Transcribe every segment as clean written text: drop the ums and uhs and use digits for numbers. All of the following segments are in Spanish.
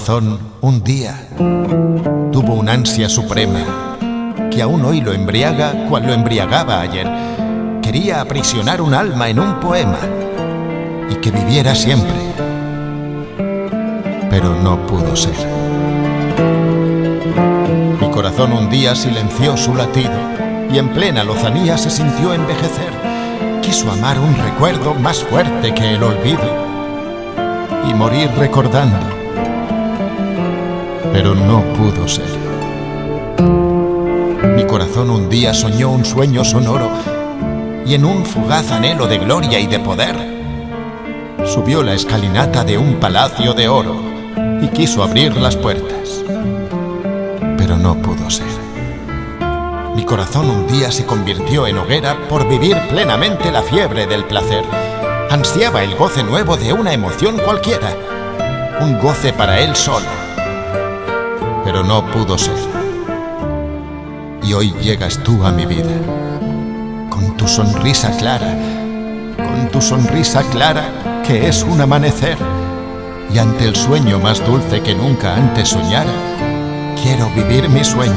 corazón, un día, tuvo una ansia suprema que aún hoy lo embriaga cual lo embriagaba ayer. Quería aprisionar un alma en un poema y que viviera siempre, pero no pudo ser. Mi corazón un día silenció su latido y en plena lozanía se sintió envejecer. Quiso amar un recuerdo más fuerte que el olvido y morir recordando, pero no pudo ser. Mi corazón un día soñó un sueño sonoro y en un fugaz anhelo de gloria y de poder subió la escalinata de un palacio de oro y quiso abrir las puertas, pero no pudo ser. Mi corazón un día se convirtió en hoguera por vivir plenamente la fiebre del placer. Ansiaba el goce nuevo de una emoción cualquiera, un goce para él solo, pero no pudo ser. Y hoy llegas tú a mi vida, con tu sonrisa clara que es un amanecer, y ante el sueño más dulce que nunca antes soñara, quiero vivir mi sueño,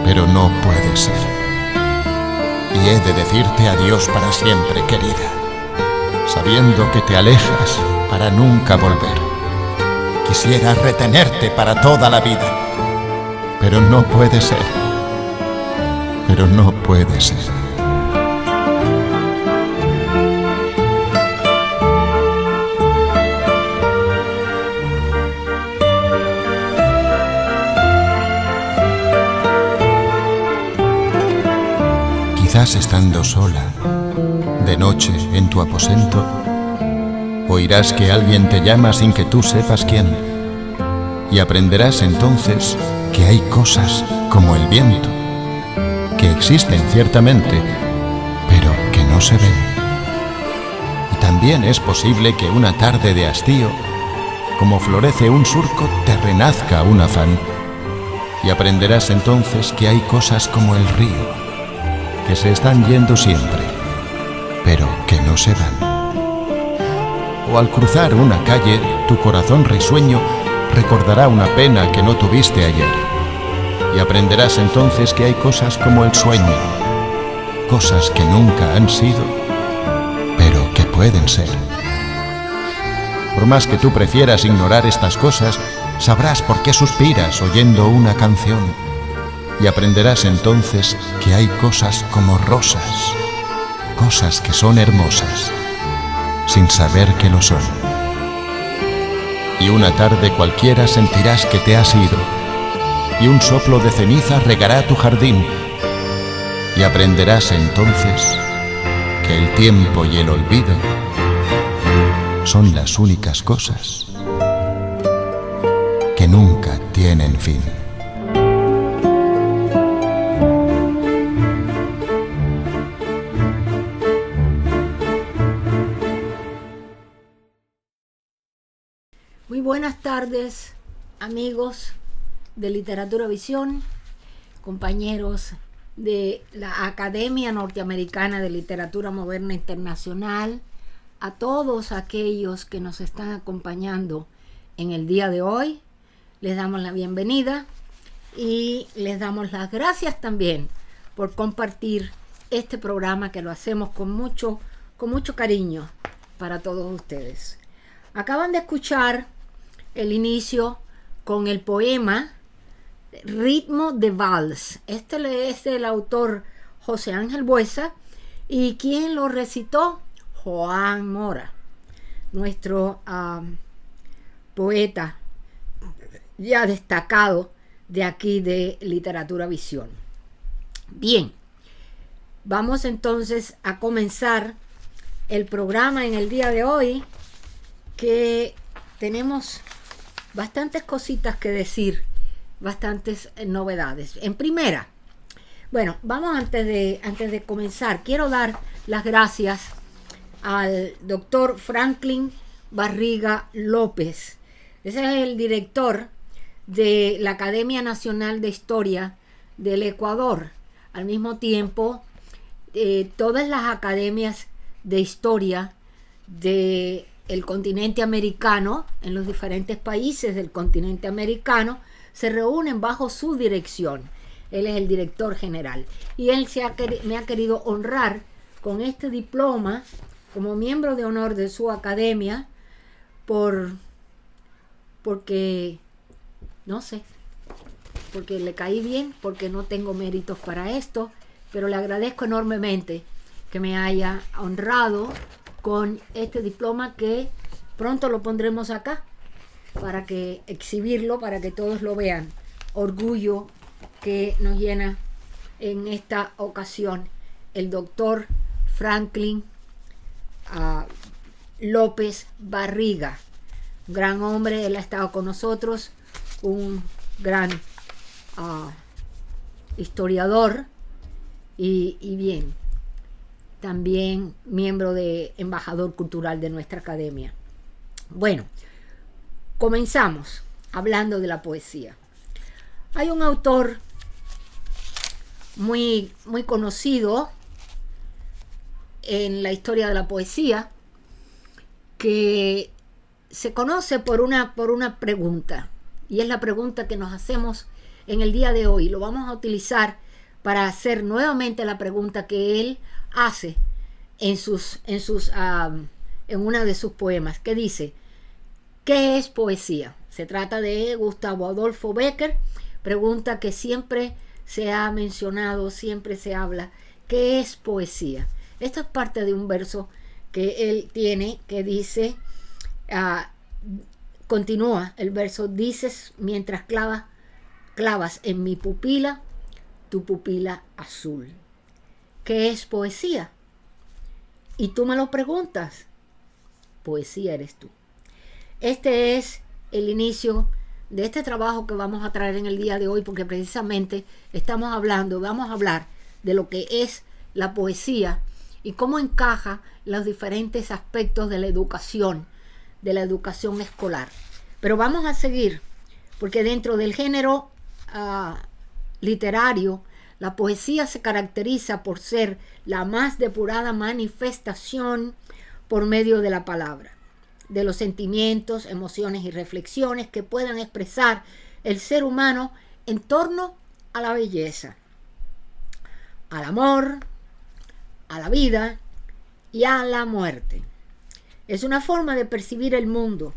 pero no puede ser. Y he de decirte adiós para siempre, querida, sabiendo que te alejas para nunca volver. Quisiera retenerte para toda la vida, pero no puede ser, pero no puede ser. Quizás estando sola, de noche en tu aposento, oirás que alguien te llama sin que tú sepas quién, y aprenderás entonces que hay cosas como el viento, que existen ciertamente, pero que no se ven. Y también es posible que una tarde de hastío, como florece un surco, te renazca un afán, y aprenderás entonces que hay cosas como el río, que se están yendo siempre, pero que no se van. O al cruzar una calle, tu corazón risueño recordará una pena que no tuviste ayer, y aprenderás entonces que hay cosas como el sueño, cosas que nunca han sido, pero que pueden ser. Por más que tú prefieras ignorar estas cosas, sabrás por qué suspiras oyendo una canción, y aprenderás entonces que hay cosas como rosas, cosas que son hermosas, sin saber que lo son. Y una tarde cualquiera sentirás que te has ido, y un soplo de ceniza regará tu jardín, y aprenderás entonces que el tiempo y el olvido son las únicas cosas que nunca tienen fin. Muy buenas tardes, amigos de Literatura Visión, compañeros de la Academia Norteamericana de Literatura Moderna Internacional, a todos aquellos que nos están acompañando en el día de hoy. Les damos la bienvenida y les damos las gracias también por compartir este programa que lo hacemos con mucho cariño para todos ustedes. Acaban de escuchar el inicio con el poema Ritmo de Vals. Este es del autor José Ángel Buesa, y quien lo recitó, Joan Mora, nuestro poeta ya destacado de aquí de Literatura Visión. Bien, vamos entonces a comenzar el programa en el día de hoy, que tenemos bastantes cositas que decir, bastantes novedades. En primera, bueno, vamos antes de comenzar, quiero dar las gracias al doctor Franklin Barriga López. Ese es el director de la Academia Nacional de Historia del Ecuador. Al mismo tiempo, todas las academias de historia de el continente americano, en los diferentes países del continente americano, se reúnen bajo su dirección. Él es el director general. Y él me ha querido honrar con este diploma como miembro de honor de su academia porque, no sé, porque le caí bien, porque no tengo méritos para esto, pero le agradezco enormemente que me haya honrado con este diploma, que pronto lo pondremos acá para que exhibirlo, para que todos lo vean. Orgullo que nos llena en esta ocasión el doctor Franklin López Barriga, un gran hombre. Él ha estado con nosotros, un gran historiador y bien, también miembro de embajador cultural de nuestra academia. Bueno, comenzamos hablando de la poesía. Hay un autor muy conocido en la historia de la poesía que se conoce por una pregunta, y es la pregunta que nos hacemos en el día de hoy. Lo vamos a utilizar para hacer nuevamente la pregunta que él hace en una de sus poemas, que dice: ¿qué es poesía? Se trata de Gustavo Adolfo Bécquer, pregunta que siempre se ha mencionado, siempre se habla. ¿Qué es poesía? Esto es parte de un verso que él tiene que dice, continúa el verso: dices mientras clavas en mi pupila tu pupila azul. ¿Qué es poesía? Y tú me lo preguntas. Poesía eres tú. Este es el inicio de este trabajo que vamos a traer en el día de hoy, porque precisamente vamos a hablar de lo que es la poesía y cómo encaja los diferentes aspectos de la educación escolar. Pero vamos a seguir, porque dentro del género literario, la poesía se caracteriza por ser la más depurada manifestación por medio de la palabra, de los sentimientos, emociones y reflexiones que puedan expresar el ser humano en torno a la belleza, al amor, a la vida y a la muerte. Es una forma de percibir el mundo,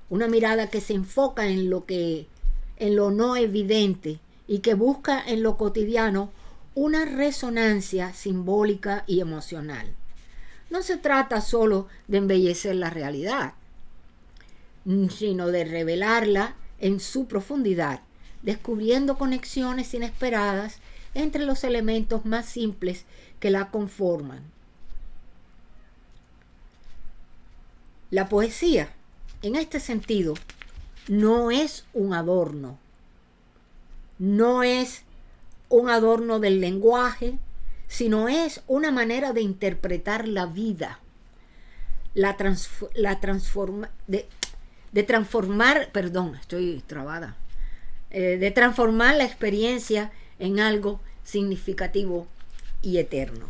una mirada que se enfoca en lo no evidente y que busca en lo cotidiano una resonancia simbólica y emocional. No se trata solo de embellecer la realidad, sino de revelarla en su profundidad, descubriendo conexiones inesperadas entre los elementos más simples que la conforman. La poesía, en este sentido, no es un adorno. No es un adorno del lenguaje, sino es una manera de interpretar la vida, de transformar la experiencia en algo significativo y eterno.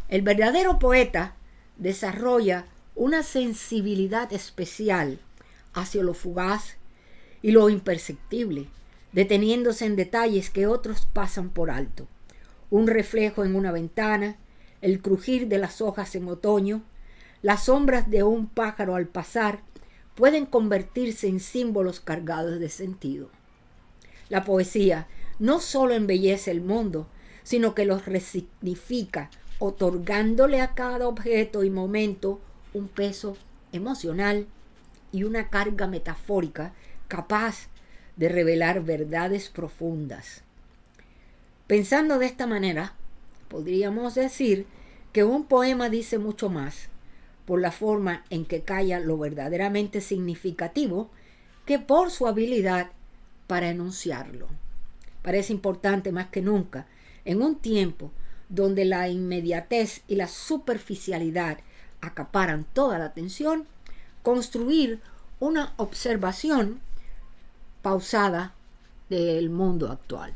El verdadero poeta desarrolla una sensibilidad especial hacia lo fugaz y lo imperceptible, deteniéndose en detalles que otros pasan por alto. Un reflejo en una ventana, el crujir de las hojas en otoño, las sombras de un pájaro al pasar, pueden convertirse en símbolos cargados de sentido. La poesía no solo embellece el mundo, sino que los resignifica, otorgándole a cada objeto y momento un peso emocional y una carga metafórica capaz de revelar verdades profundas. Pensando de esta manera, podríamos decir que un poema dice mucho más por la forma en que calla lo verdaderamente significativo que por su habilidad para enunciarlo. Parece importante más que nunca, en un tiempo donde la inmediatez y la superficialidad acaparan toda la atención, construir una observación pausada del mundo actual.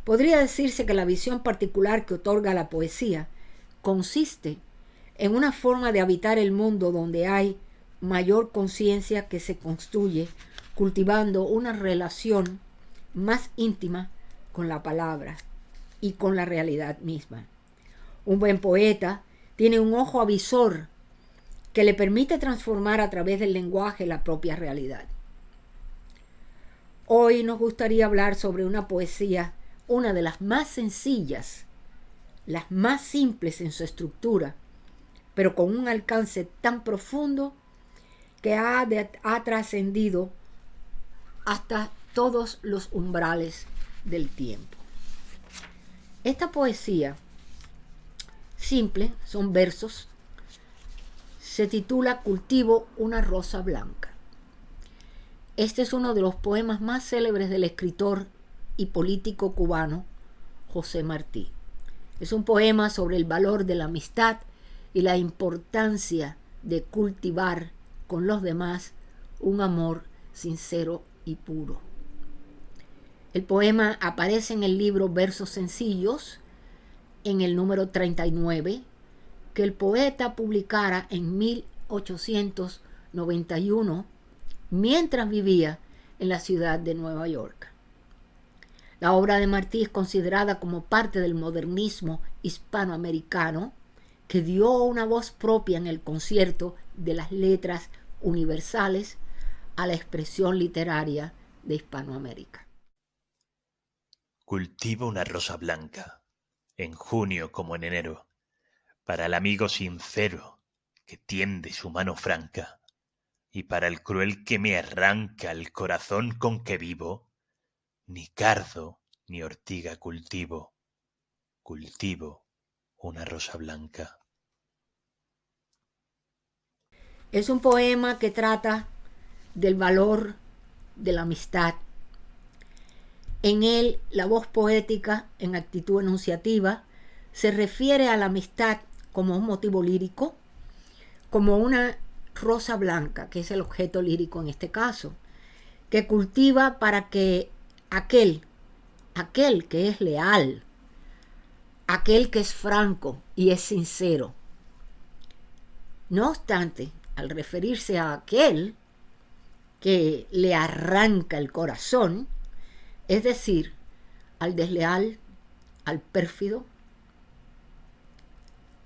Podría decirse que la visión particular que otorga la poesía consiste en una forma de habitar el mundo donde hay mayor conciencia que se construye cultivando una relación más íntima con la palabra y con la realidad misma. Un buen poeta tiene un ojo avisor que le permite transformar a través del lenguaje la propia realidad. Hoy nos gustaría hablar sobre una poesía, una de las más sencillas, las más simples en su estructura, pero con un alcance tan profundo que ha trascendido hasta todos los umbrales del tiempo. Esta poesía simple, son versos, se titula Cultivo una rosa blanca. Este es uno de los poemas más célebres del escritor y político cubano José Martí. Es un poema sobre el valor de la amistad y la importancia de cultivar con los demás un amor sincero y puro. El poema aparece en el libro Versos Sencillos, en el número 39, que el poeta publicara en 1891 mientras vivía en la ciudad de Nueva York. La obra de Martí es considerada como parte del modernismo hispanoamericano que dio una voz propia en el concierto de las letras universales a la expresión literaria de Hispanoamérica. Cultivo una rosa blanca, en junio como en enero, para el amigo sincero que tiende su mano franca, y para el cruel que me arranca el corazón con que vivo, ni cardo ni ortiga cultivo, cultivo una rosa blanca. Es un poema que trata del valor de la amistad. En él, la voz poética, en actitud enunciativa, se refiere a la amistad como un motivo lírico, como una rosa blanca, que es el objeto lírico en este caso, que cultiva para que aquel que es leal, aquel que es franco y es sincero. No obstante, al referirse a aquel que le arranca el corazón, es decir, al desleal, al pérfido,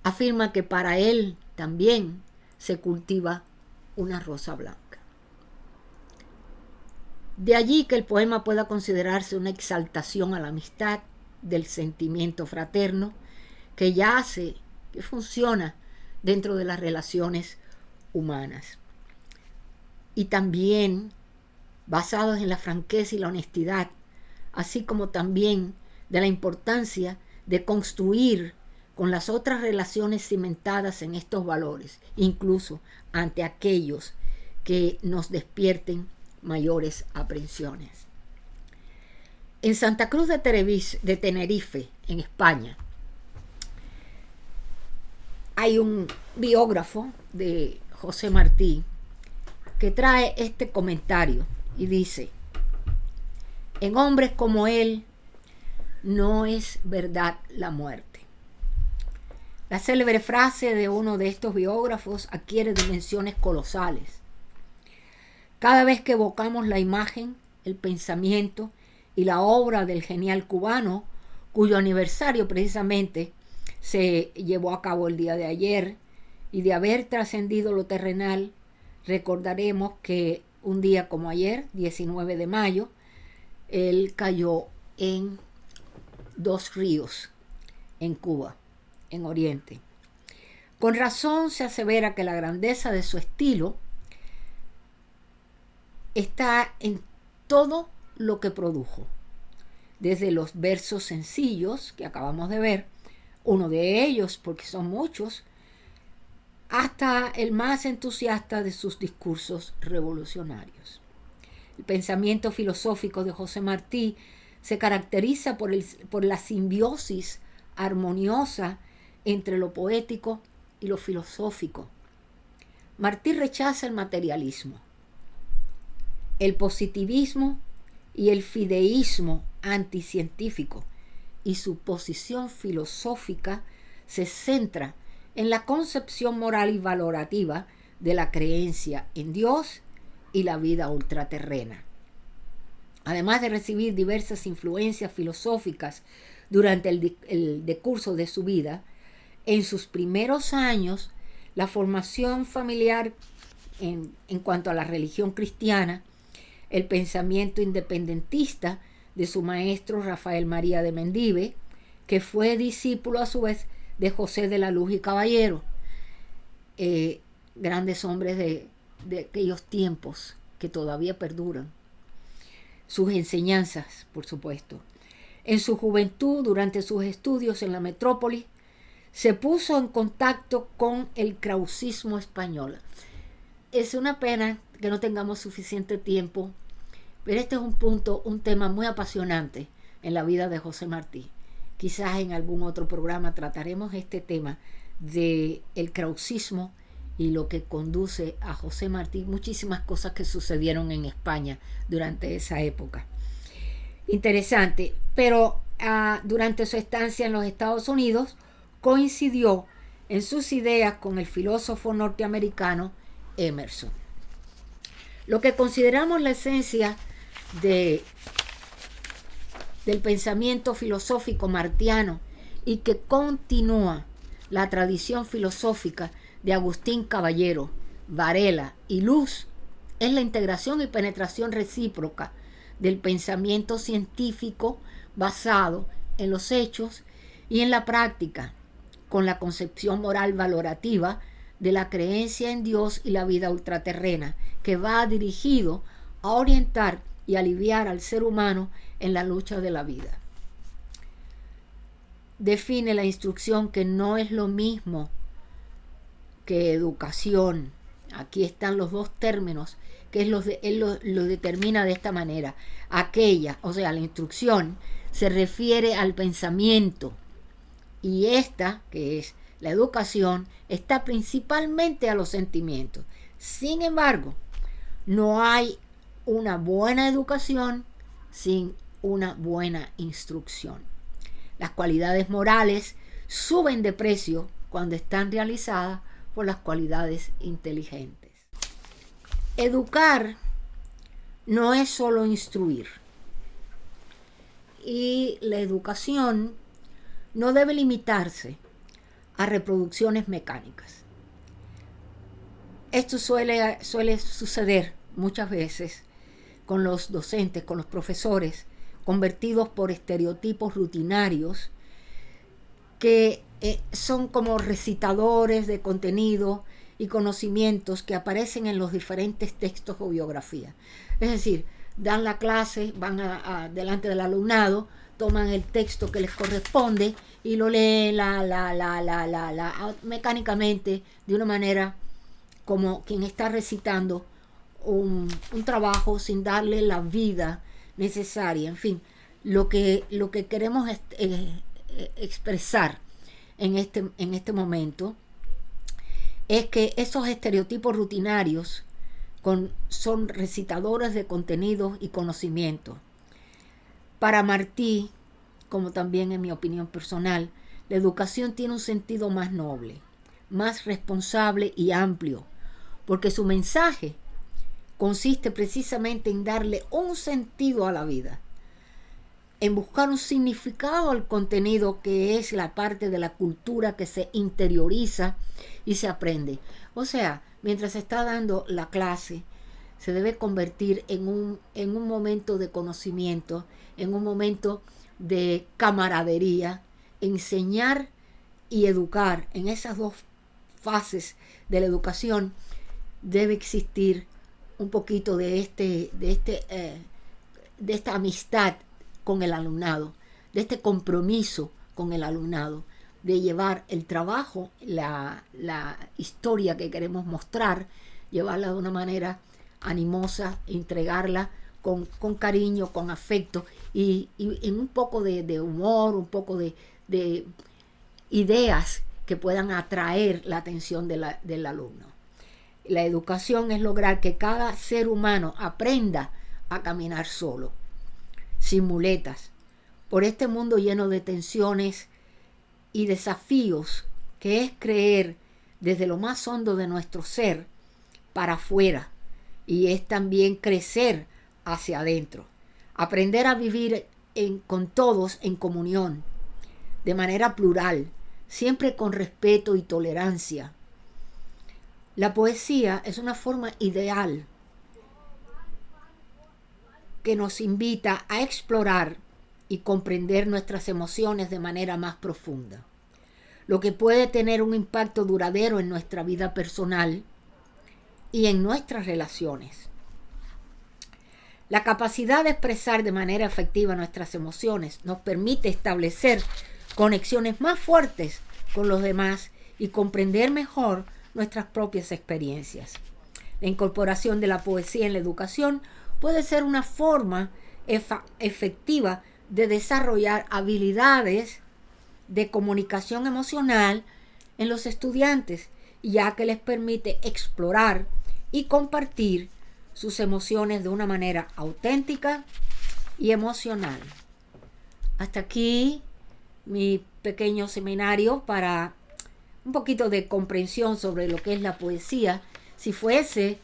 afirma que para él también se cultiva una rosa blanca. De allí que el poema pueda considerarse una exaltación a la amistad, del sentimiento fraterno, que yace, que funciona dentro de las relaciones humanas. Y también basados en la franqueza y la honestidad, así como también de la importancia de construir con las otras relaciones cimentadas en estos valores, incluso ante aquellos que nos despierten mayores aprensiones. En Santa Cruz de Tenerife, en España, hay un biógrafo de José Martí que trae este comentario y dice: en hombres como él no es verdad la muerte. La célebre frase de uno de estos biógrafos adquiere dimensiones colosales. Cada vez que evocamos la imagen, el pensamiento y la obra del genial cubano, cuyo aniversario precisamente se llevó a cabo el día de ayer, y de haber trascendido lo terrenal, recordaremos que un día como ayer, 19 de mayo, él cayó en Dos Ríos, en Cuba, en Oriente. Con razón se asevera que la grandeza de su estilo está en todo lo que produjo, desde los versos sencillos que acabamos de ver, uno de ellos, porque son muchos, hasta el más entusiasta de sus discursos revolucionarios. El pensamiento filosófico de José Martí se caracteriza por la simbiosis armoniosa entre lo poético y lo filosófico. Martí rechaza el materialismo, el positivismo y el fideísmo anticientífico, y su posición filosófica se centra en la concepción moral y valorativa de la creencia en Dios y la vida ultraterrena. Además de recibir diversas influencias filosóficas durante el decurso de su vida, en sus primeros años, la formación familiar en cuanto a la religión cristiana, el pensamiento independentista de su maestro Rafael María de Mendive, que fue discípulo a su vez de José de la Luz y Caballero, grandes hombres de aquellos tiempos que todavía perduran. Sus enseñanzas, por supuesto. En su juventud, durante sus estudios en la metrópoli, se puso en contacto con el krausismo español. Es una pena que no tengamos suficiente tiempo, pero este es un tema muy apasionante en la vida de José Martí. Quizás en algún otro programa trataremos este tema del krausismo y lo que conduce a José Martí, muchísimas cosas que sucedieron en España durante esa época. Interesante, pero durante su estancia en los Estados Unidos coincidió en sus ideas con el filósofo norteamericano Emerson. Lo que consideramos la esencia del pensamiento filosófico martiano y que continúa la tradición filosófica de Agustín Caballero, Varela y Luz es la integración y penetración recíproca del pensamiento científico basado en los hechos y en la práctica, con la concepción moral valorativa de la creencia en Dios y la vida ultraterrena, que va dirigido a orientar y aliviar al ser humano en la lucha de la vida. Define la instrucción que no es lo mismo que educación. Aquí están los dos términos, que él lo determina de esta manera. Aquella, o sea, la instrucción, se refiere al pensamiento, y esta, que es la educación, está principalmente a los sentimientos. Sin embargo, no hay una buena educación sin una buena instrucción. Las cualidades morales suben de precio cuando están realizadas por las cualidades inteligentes. Educar no es solo instruir. Y la educación no debe limitarse a reproducciones mecánicas. Esto suele suceder muchas veces con los docentes, con los profesores, convertidos por estereotipos rutinarios que son como recitadores de contenido y conocimientos que aparecen en los diferentes textos o biografías. Es decir, dan la clase, van delante del alumnado, toman el texto que les corresponde y lo leen mecánicamente, de una manera como quien está recitando un trabajo sin darle la vida necesaria. En fin, lo que queremos expresar en este momento es que esos estereotipos rutinarios son recitadores de contenidos y conocimientos. Para Martí, como también en mi opinión personal, la educación tiene un sentido más noble, más responsable y amplio, porque su mensaje consiste precisamente en darle un sentido a la vida, en buscar un significado al contenido, que es la parte de la cultura que se interioriza y se aprende. O sea, mientras se está dando la clase, se debe convertir en un momento de conocimiento, en un momento de camaradería, enseñar y educar. En esas dos fases de la educación debe existir un poquito de esta amistad con el alumnado, de este compromiso con el alumnado, de llevar el trabajo, la historia que queremos mostrar, llevarla de una manera animosa, entregarla con cariño, con afecto y en un poco de humor, un poco de ideas que puedan atraer la atención del alumno. La educación es lograr que cada ser humano aprenda a caminar solo, sin muletas, por este mundo lleno de tensiones y desafíos que es creer desde lo más hondo de nuestro ser para afuera, y es también crecer hacia adentro, aprender a vivir con todos en comunión, de manera plural, siempre con respeto y tolerancia. La poesía es una forma ideal que nos invita a explorar y comprender nuestras emociones de manera más profunda, lo que puede tener un impacto duradero en nuestra vida personal y en nuestras relaciones. La capacidad de expresar de manera efectiva nuestras emociones nos permite establecer conexiones más fuertes con los demás y comprender mejor nuestras propias experiencias. La incorporación de la poesía en la educación puede ser una forma efectiva de desarrollar habilidades de comunicación emocional en los estudiantes, ya que les permite explorar y compartir sus emociones de una manera auténtica y emocional. Hasta aquí mi pequeño seminario para un poquito de comprensión sobre lo que es la poesía, si fuese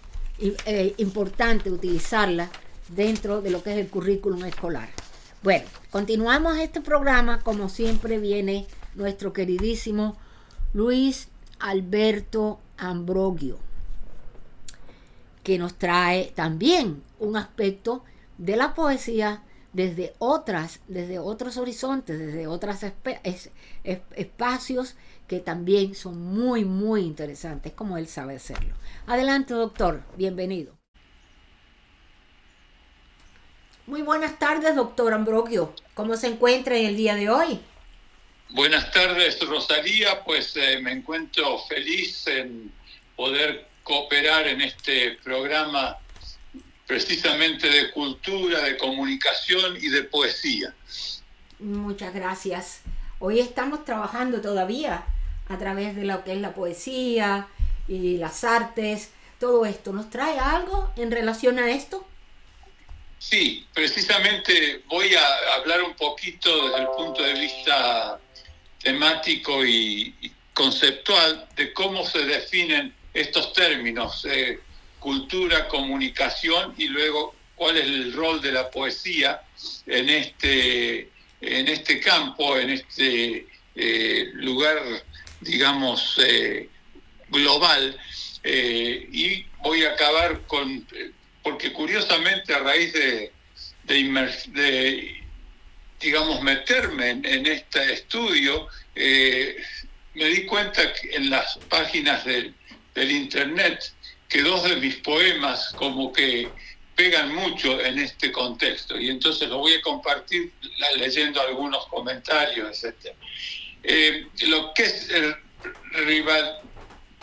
importante utilizarla dentro de lo que es el currículum escolar. Bueno, continuamos este programa. Como siempre viene nuestro queridísimo Luis Alberto Ambrogio, que nos trae también un aspecto de la poesía desde otros horizontes, desde otros espacios que también son muy, muy interesantes, como él sabe hacerlo. Adelante, doctor, bienvenido. Muy buenas tardes, doctor Ambrogio. ¿Cómo se encuentra en el día de hoy? Buenas tardes, Rosalía. Pues me encuentro feliz en poder cooperar en este programa precisamente de cultura, de comunicación y de poesía. Muchas gracias. Hoy estamos trabajando todavía a través de lo que es la poesía y las artes. Todo esto, ¿nos trae algo en relación a esto? Sí, precisamente voy a hablar un poquito desde el punto de vista temático y conceptual de cómo se definen estos términos, cultura, comunicación, y luego cuál es el rol de la poesía en este campo, en este lugar, digamos, global. Y voy a acabar con... porque curiosamente a raíz de digamos, meterme en este estudio, me di cuenta que en las páginas del internet que dos de mis poemas como que pegan mucho en este contexto, y entonces lo voy a compartir leyendo algunos comentarios, etc. Lo que es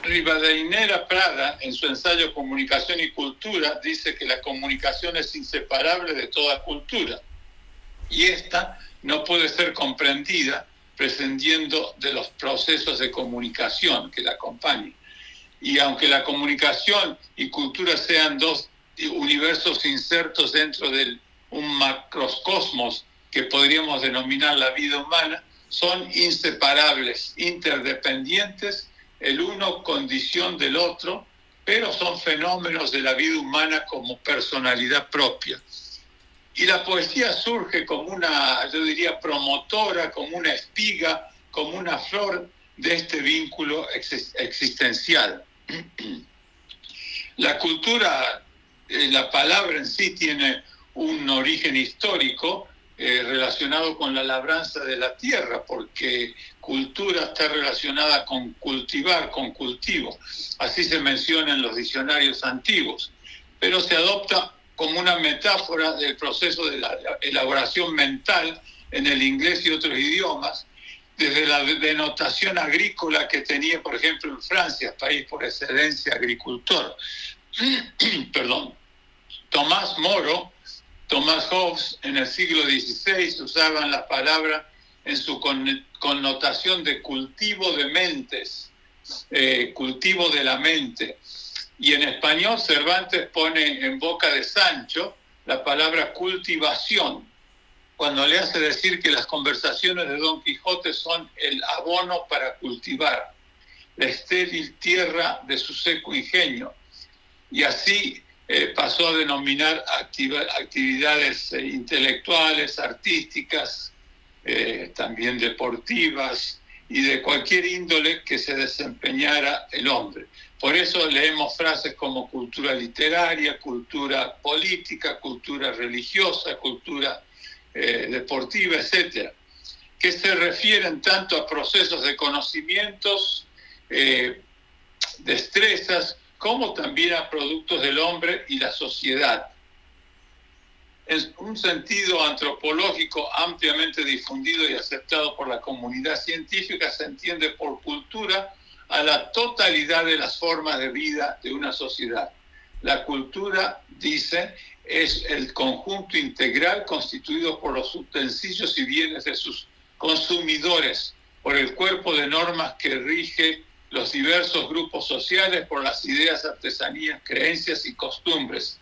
Rivadeneira Prada, en su ensayo Comunicación y Cultura, dice que la comunicación es inseparable de toda cultura, y esta no puede ser comprendida prescindiendo de los procesos de comunicación que la acompañan. Y aunque la comunicación y cultura sean dos universos insertos dentro de un macrocosmos que podríamos denominar la vida humana, son inseparables, interdependientes, el uno condición del otro, pero son fenómenos de la vida humana como personalidad propia. Y la poesía surge como una, yo diría, promotora, como una espiga, como una flor de este vínculo existencial. La cultura, la palabra en sí tiene un origen histórico relacionado con la labranza de la tierra, porque cultura está relacionada con cultivar, con cultivo. Así se menciona en los diccionarios antiguos, pero se adopta como una metáfora del proceso de la elaboración mental en el inglés y otros idiomas, desde la denotación agrícola que tenía, por ejemplo, en Francia, país por excelencia agricultor. Perdón. Tomás Hobbes, en el siglo XVI usaban la palabra en su connotación de cultivo de mentes, cultivo de la mente. Y en español Cervantes pone en boca de Sancho la palabra cultivación, cuando le hace decir que las conversaciones de Don Quijote son el abono para cultivar. la estéril tierra de su seco ingenio. Y así pasó a denominar actividades intelectuales, artísticas, también deportivas y de cualquier índole que se desempeñara el hombre. Por eso leemos frases como cultura literaria, cultura política, cultura religiosa, cultura deportiva, etc., que se refieren tanto a procesos de conocimientos, destrezas, como también a productos del hombre y la sociedad. En un sentido antropológico ampliamente difundido y aceptado por la comunidad científica, se entiende por cultura a la totalidad de las formas de vida de una sociedad. La cultura, dice, es el conjunto integral constituido por los utensilios y bienes de sus consumidores, por el cuerpo de normas que rige los diversos grupos sociales, por las ideas, artesanías, creencias y costumbres.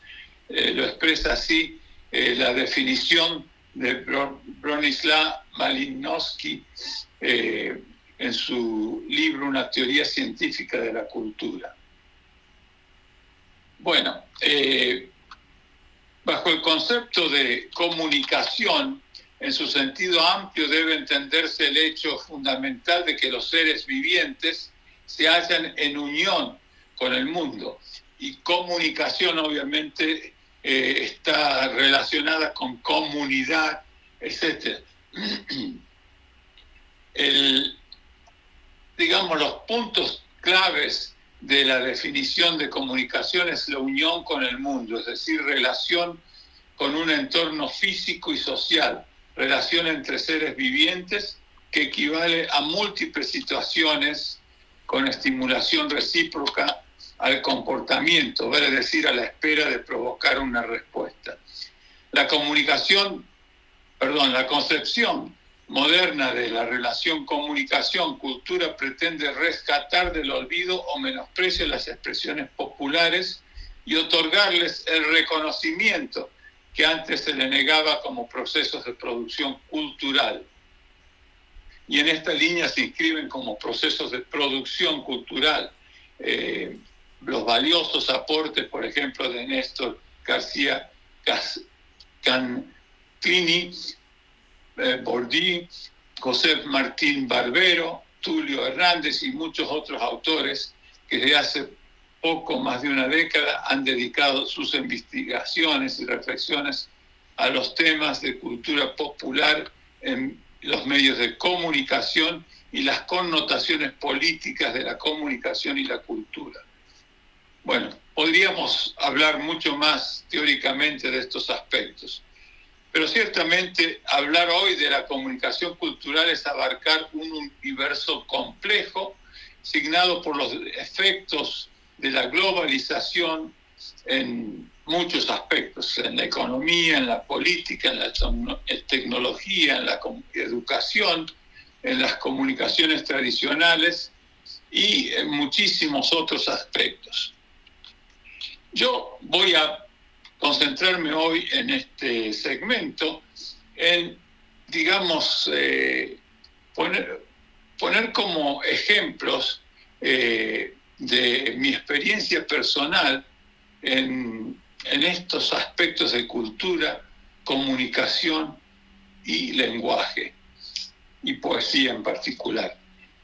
Lo expresa así la definición de Bronislaw Malinowski en su libro Una teoría científica de la cultura. Bueno, bajo el concepto de comunicación, en su sentido amplio debe entenderse el hecho fundamental de que los seres vivientes se hallan en unión con el mundo. Y comunicación, obviamente, está relacionada con comunidad, etc. Digamos, los puntos claves de la definición de comunicación es la unión con el mundo, es decir, relación con un entorno físico y social, relación entre seres vivientes que equivale a múltiples situaciones con estimulación recíproca al comportamiento, es decir, a la espera de provocar una respuesta. La concepción moderna de la relación comunicación-cultura pretende rescatar del olvido o menosprecio las expresiones populares y otorgarles el reconocimiento que antes se le negaba como procesos de producción cultural. Y en esta línea se inscriben como procesos de producción cultural los valiosos aportes, por ejemplo, de Néstor García Canclini, Bourdieu, José Martín Barbero, Tulio Hernández y muchos otros autores que desde hace poco más de una década han dedicado sus investigaciones y reflexiones a los temas de cultura popular en los medios de comunicación y las connotaciones políticas de la comunicación y la cultura. Bueno, podríamos hablar mucho más teóricamente de estos aspectos, pero ciertamente hablar hoy de la comunicación cultural es abarcar un universo complejo, signado por los efectos de la globalización en muchos aspectos, en la economía, en la política, en la tecnología, en la educación, en las comunicaciones tradicionales y en muchísimos otros aspectos. Yo voy a concentrarme hoy en este segmento en, digamos, poner como ejemplos de mi experiencia personal en estos aspectos de cultura, comunicación y lenguaje, y poesía en particular.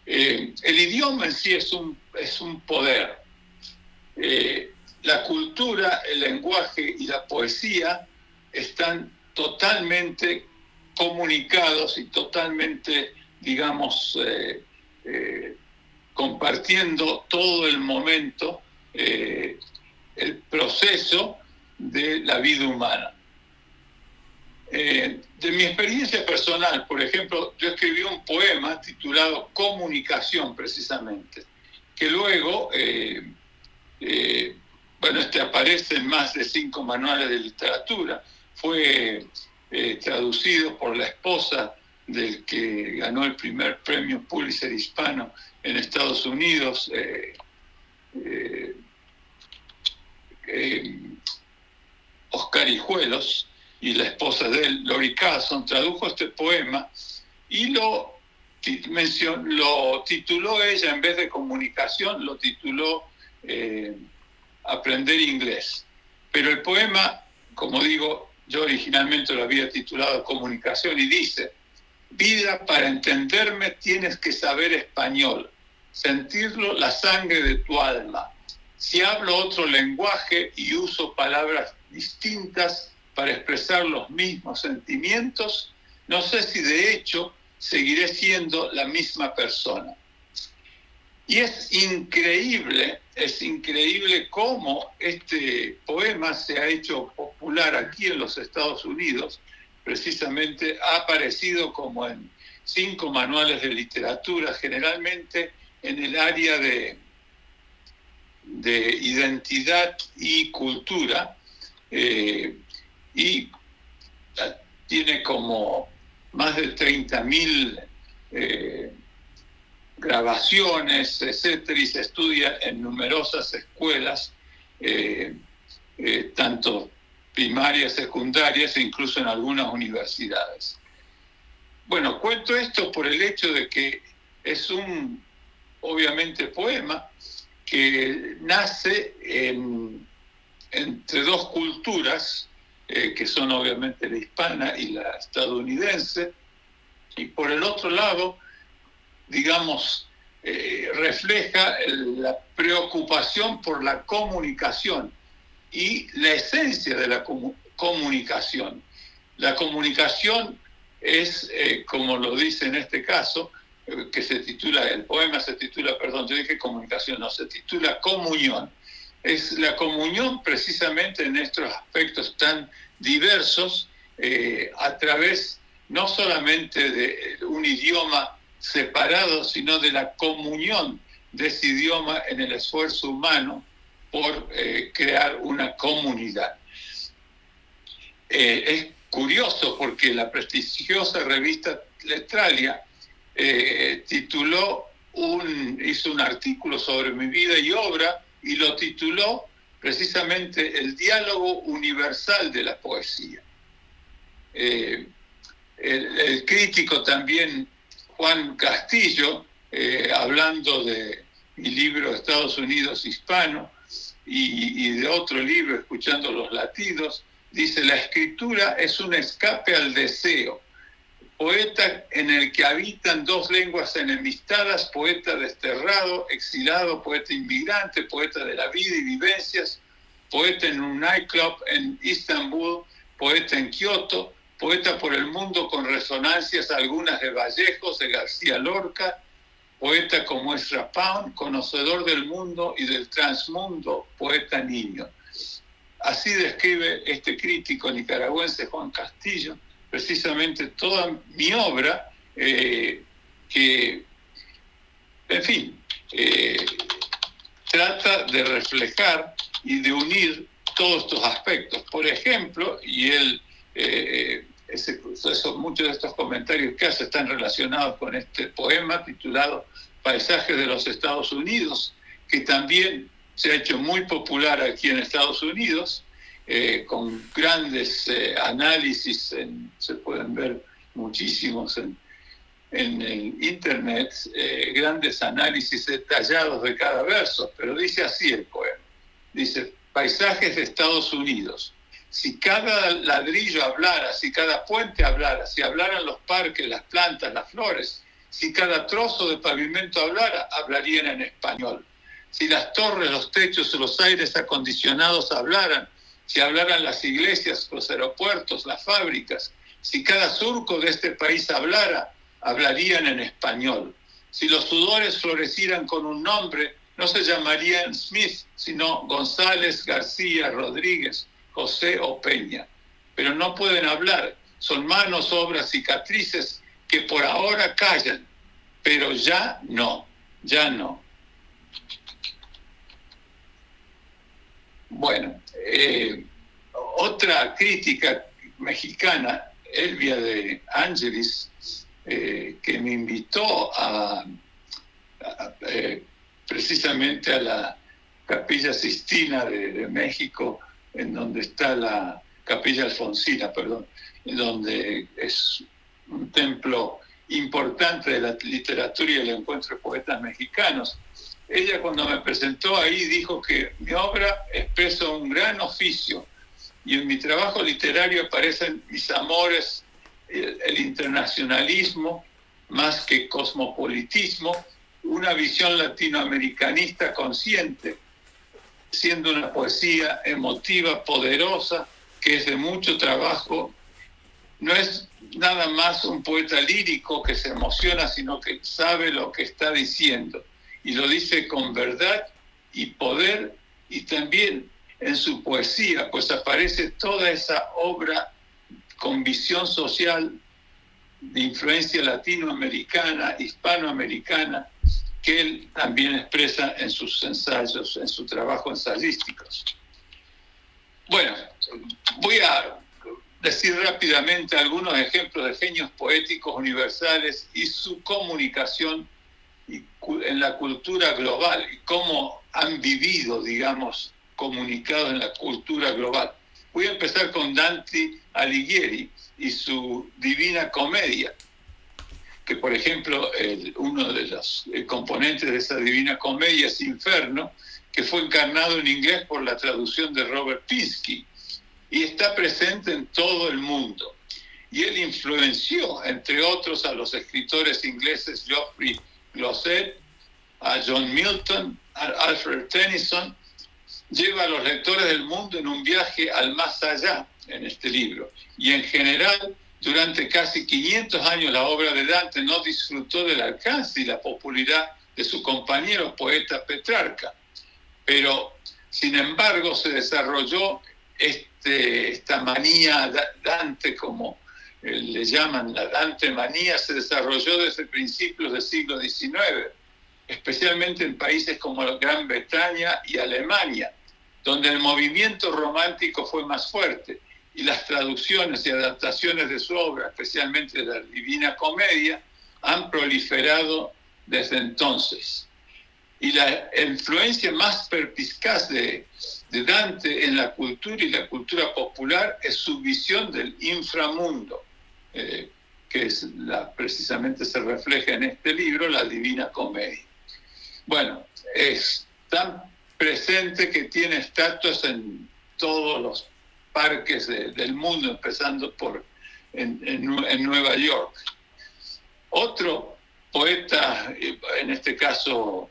El idioma en sí es un poder. La cultura, el lenguaje y la poesía están totalmente comunicados y totalmente, digamos, compartiendo todo el momento, el proceso de la vida humana. De mi experiencia personal, por ejemplo, yo escribí un poema titulado Comunicación, precisamente, que luego, aparece en más de 5 manuales de literatura. Fue traducido por la esposa del que ganó el primer premio Pulitzer hispano en Estados Unidos, Oscar Hijuelos, y la esposa de él, Lori Carson, tradujo este poema y lo lo tituló ella, en vez de comunicación, lo tituló Aprender inglés. Pero el poema, como digo, yo originalmente lo había titulado Comunicación, y dice: vida, para entenderme tienes que saber español, sentirlo la sangre de tu alma. Si hablo otro lenguaje y uso palabras distintas para expresar los mismos sentimientos, no sé si de hecho seguiré siendo la misma persona. Y es increíble cómo este poema se ha hecho popular aquí en los Estados Unidos. Precisamente ha aparecido como en 5 manuales de literatura, generalmente en el área de identidad y cultura, y tiene como más de 30.000 grabaciones, etcétera, y se estudia en numerosas escuelas, tanto primarias, secundarias e incluso en algunas universidades. Bueno, cuento esto por el hecho de que es un, obviamente, poema que nace entre 2 culturas, que son obviamente la hispana y la estadounidense, y por el otro lado, digamos, refleja la preocupación por la comunicación y la esencia de la comunicación. La comunicación es, como lo dice en este caso, que se titula, el poema se titula, perdón, yo dije comunicación, no, se titula Comunión. Es la comunión precisamente en estos aspectos tan diversos, a través no solamente de un idioma separado, sino de la comunión de ese idioma en el esfuerzo humano por crear una comunidad. Es curioso porque la prestigiosa revista Letralia hizo un artículo sobre mi vida y obra y lo tituló precisamente El diálogo universal de la poesía. El crítico también, Juan Castillo, hablando de mi libro Estados Unidos Hispano y de otro libro, Escuchando los latidos, dice: la escritura es un escape al deseo, poeta en el que habitan 2 lenguas enemistadas, poeta desterrado, exilado, poeta inmigrante, poeta de la vida y vivencias, poeta en un nightclub en Istambul, poeta en Kioto, poeta por el mundo con resonancias algunas de Vallejos, de García Lorca, poeta como Ezra Pound, conocedor del mundo y del transmundo, poeta niño. Así describe este crítico nicaragüense, Juan Castillo, precisamente toda mi obra, que, en fin, trata de reflejar y de unir todos estos aspectos. Por ejemplo, y él, muchos de estos comentarios que hace están relacionados con este poema titulado Paisajes de los Estados Unidos, que también se ha hecho muy popular aquí en Estados Unidos, con grandes análisis, se pueden ver muchísimos en el internet, grandes análisis detallados de cada verso, pero dice así el poema, dice: paisajes de Estados Unidos. Si cada ladrillo hablara, si cada puente hablara, si hablaran los parques, las plantas, las flores, si cada trozo de pavimento hablara, hablarían en español. Si las torres, los techos, los aires acondicionados hablaran, si hablaran las iglesias, los aeropuertos, las fábricas, si cada surco de este país hablara, hablarían en español. Si los sudores florecieran con un nombre, no se llamarían Smith, sino González, García, Rodríguez, José o Peña. Pero no pueden hablar, son manos, obras, cicatrices que por ahora callan, pero ya no. Bueno, otra crítica mexicana, Elvia de Angelis, que me invitó precisamente a la Capilla Sistina de México, en donde está la Capilla Alfonsina, perdón, en donde es un templo importante de la literatura y el encuentro de poetas mexicanos. Ella, cuando me presentó ahí, dijo que mi obra expresa un gran oficio y en mi trabajo literario aparecen mis amores, el internacionalismo más que cosmopolitismo, una visión latinoamericanista consciente, siendo una poesía emotiva, poderosa, que es de mucho trabajo. No es nada más un poeta lírico que se emociona, sino que sabe lo que está diciendo y lo dice con verdad y poder, y también en su poesía pues aparece toda esa obra con visión social de influencia latinoamericana, hispanoamericana, que él también expresa en sus ensayos, en su trabajo ensayístico. Bueno, voy a decir rápidamente algunos ejemplos de genios poéticos universales y su comunicación en la cultura global y cómo han vivido, digamos, comunicados en la cultura global. Voy a empezar con Dante Alighieri y su Divina Comedia, que por ejemplo uno de los componentes de esa Divina Comedia es Inferno, que fue encarnado en inglés por la traducción de Robert Pinsky y está presente en todo el mundo. Y él influenció, entre otros, a los escritores ingleses Geoffrey Chaucer, a John Milton, a Alfred Tennyson. Lleva a los lectores del mundo en un viaje al más allá en este libro. Y en general, durante casi 500 años la obra de Dante no disfrutó del alcance y la popularidad de su compañero poeta Petrarca. Pero, sin embargo, se desarrolló esta manía Dante, como le llaman la Dante manía, se desarrolló desde principios del siglo XIX, especialmente en países como Gran Bretaña y Alemania, donde el movimiento romántico fue más fuerte y las traducciones y adaptaciones de su obra, especialmente de la Divina Comedia, han proliferado desde entonces. Y la influencia más perspicaz de Dante en la cultura y la cultura popular es su visión del inframundo, que precisamente se refleja en este libro, la Divina Comedia. Bueno, es tan presente que tiene estatuas en todos los parques del mundo, empezando por en Nueva York. Otro poeta, en este caso,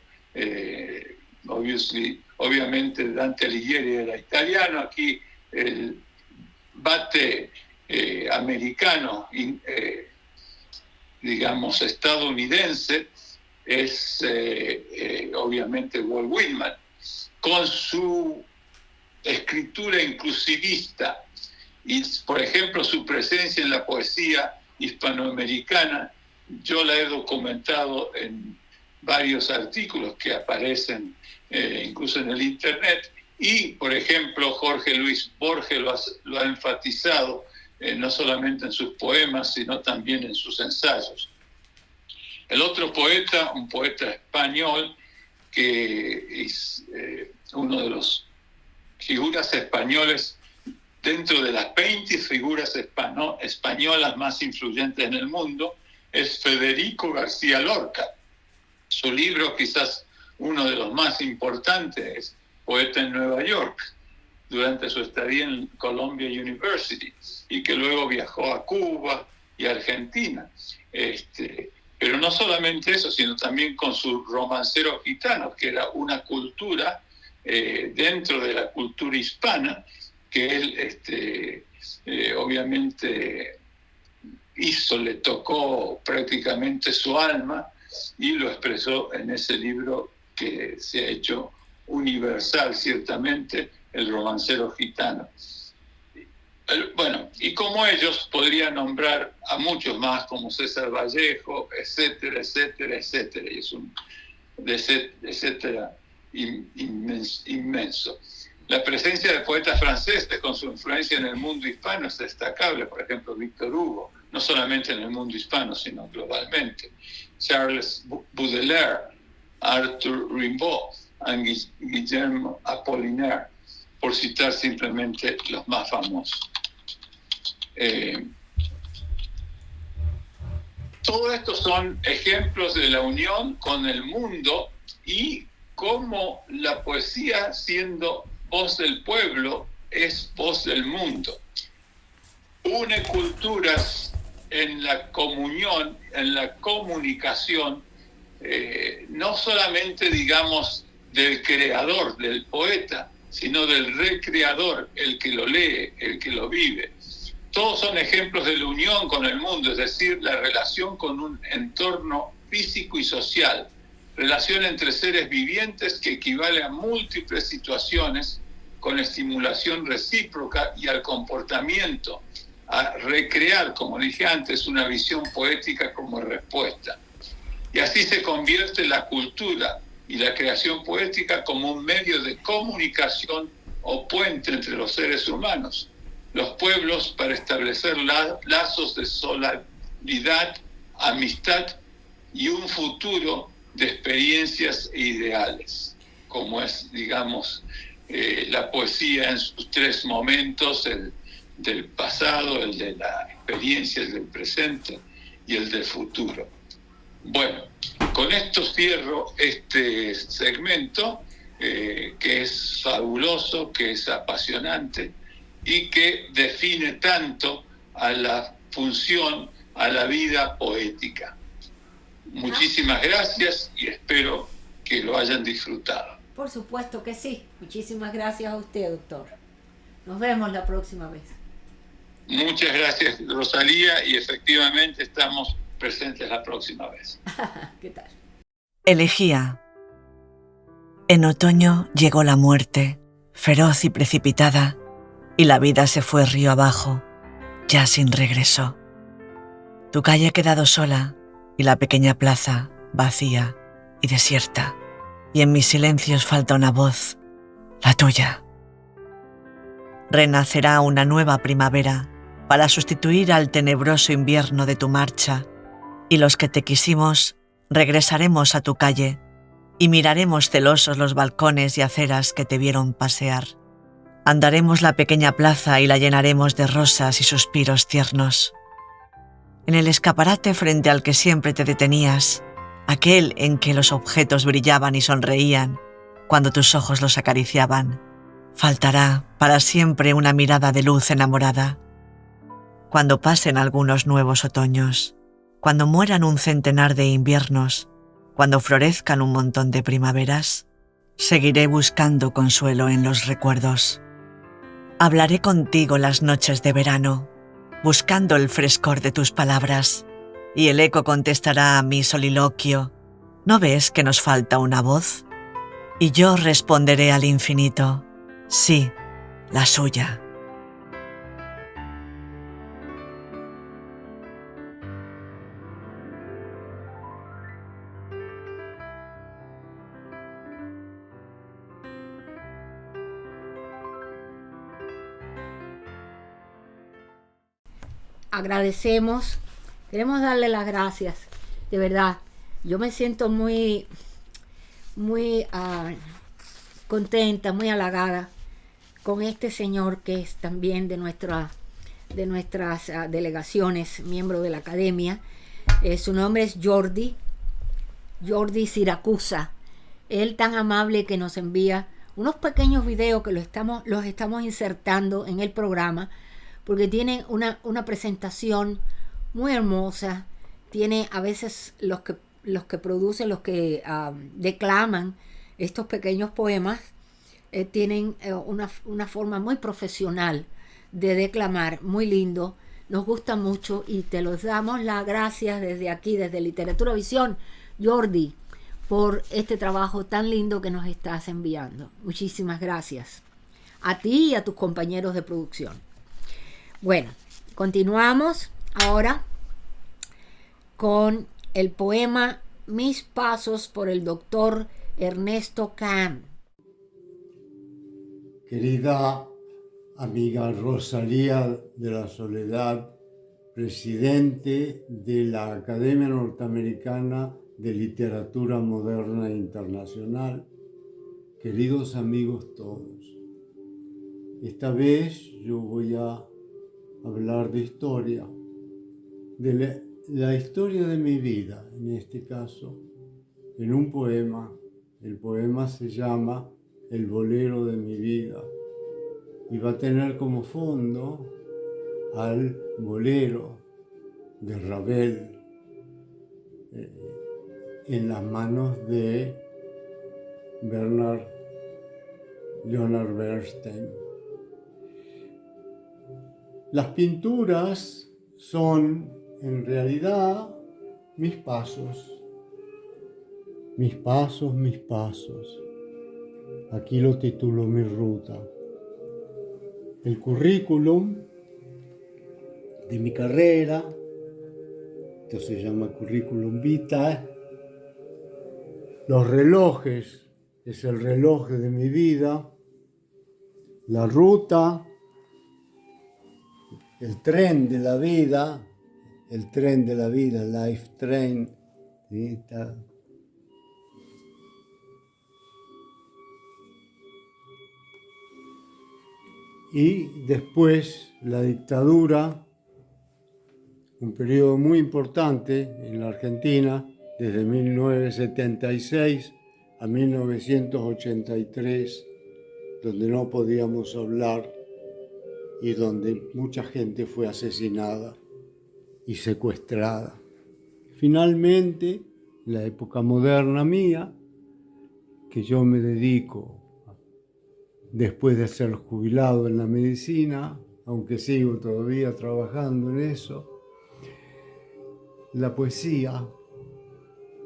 obviamente Dante Alighieri era italiano, aquí el bate americano, digamos estadounidense, es obviamente Walt Whitman, con su escritura inclusivista y, por ejemplo, su presencia en la poesía hispanoamericana. Yo la he documentado en varios artículos que aparecen incluso en el internet, y, por ejemplo, Jorge Luis Borges lo ha enfatizado no solamente en sus poemas, sino también en sus ensayos. El otro poeta, un poeta español, que es uno de los figuras españoles dentro de las 20 figuras españolas más influyentes en el mundo, es Federico García Lorca. Su libro, quizás uno de los más importantes, es Poeta en Nueva York, durante su estadía en Columbia University, y que luego viajó a Cuba y Argentina. Pero no solamente eso, sino también con su Romancero Gitano, que era una cultura dentro de la cultura hispana, que él obviamente le tocó prácticamente su alma y lo expresó en ese libro que se ha hecho universal, ciertamente, el Romancero Gitano. Bueno, y como ellos, podría nombrar a muchos más, como César Vallejo, etcétera, etcétera, etcétera. Y es un etcétera inmenso. La presencia de poetas franceses con su influencia en el mundo hispano es destacable. Por ejemplo, Victor Hugo, no solamente en el mundo hispano, sino globalmente. Charles Baudelaire, Arthur Rimbaud, Guillermo Apollinaire, por citar simplemente los más famosos. Todo esto son ejemplos de la unión con el mundo y cómo la poesía, siendo voz del pueblo, es voz del mundo. Une culturas en la comunión, en la comunicación, no solamente, digamos, del creador, del poeta, sino del recreador, el que lo lee, el que lo vive. Todos son ejemplos de la unión con el mundo, es decir, la relación con un entorno físico y social, relación entre seres vivientes que equivale a múltiples situaciones con estimulación recíproca y al comportamiento, a recrear, como dije antes, una visión poética como respuesta. Y así se convierte la cultura y la creación poética como un medio de comunicación o puente entre los seres humanos, los pueblos, para establecer lazos de solidaridad, amistad y un futuro de experiencias e ideales, como es, digamos, la poesía en sus tres momentos, el del pasado, el de la experiencia, el del presente y el del futuro. Bueno, con esto cierro este segmento, que es fabuloso, que es apasionante y que define tanto a la función, a la vida poética. Muchísimas gracias y espero que lo hayan disfrutado. Por supuesto que sí. Muchísimas gracias a usted, doctor. Nos vemos la próxima vez. Muchas gracias, Rosalía, y efectivamente estamos presentes la próxima vez. ¿Qué tal? Elegía. En otoño llegó la muerte, feroz y precipitada, y la vida se fue río abajo, ya sin regreso. Tu calle ha quedado sola y la pequeña plaza vacía y desierta, y en mis silencios falta una voz, la tuya. Renacerá una nueva primavera para sustituir al tenebroso invierno de tu marcha, y los que te quisimos regresaremos a tu calle y miraremos celosos los balcones y aceras que te vieron pasear. Andaremos la pequeña plaza y la llenaremos de rosas y suspiros tiernos. En el escaparate frente al que siempre te detenías, aquel en que los objetos brillaban y sonreían cuando tus ojos los acariciaban, faltará para siempre una mirada de luz enamorada. Cuando pasen algunos nuevos otoños, cuando mueran un centenar de inviernos, cuando florezcan un montón de primaveras, seguiré buscando consuelo en los recuerdos. Hablaré contigo las noches de verano, buscando el frescor de tus palabras, y el eco contestará a mi soliloquio: ¿no ves que nos falta una voz? Y yo responderé al infinito: sí, la suya. Agradecemos, queremos darle las gracias, de verdad. Yo me siento muy contenta, muy halagada con este señor que es también de nuestras delegaciones, miembro de la academia. Su nombre es Jordi Siracusa. Él tan amable que nos envía unos pequeños videos que los estamos insertando en el programa, porque tienen una presentación muy hermosa. Tiene a veces los que producen, los que declaman estos pequeños poemas, tienen una forma muy profesional de declamar, muy lindo. Nos gusta mucho y te los damos las gracias desde aquí, desde Literatura Visión, Jordi, por este trabajo tan lindo que nos estás enviando. Muchísimas gracias a ti y a tus compañeros de producción. Bueno, continuamos ahora con el poema Mis pasos por el doctor Ernesto Cam. Querida amiga Rosalía de la Soledad, presidente de la Academia Norteamericana de Literatura Moderna e Internacional, queridos amigos todos, esta vez yo voy a hablar de historia, de la historia de mi vida, en este caso, en un poema. El poema se llama El bolero de mi vida y va a tener como fondo al bolero de Ravel en las manos de Leonard Bernstein. Las pinturas son en realidad mis pasos. Mis pasos, mis pasos. Aquí lo titulo Mi ruta. El currículum de mi carrera, esto se llama currículum vitae. Los relojes, es el reloj de mi vida. La ruta, el tren de la vida, life train, ¿sí? Está. Y después la dictadura, un periodo muy importante en la Argentina, desde 1976 a 1983, donde no podíamos hablar y donde mucha gente fue asesinada y secuestrada. Finalmente, la época moderna mía, que yo me dedico después de ser jubilado en la medicina, aunque sigo todavía trabajando en eso, la poesía,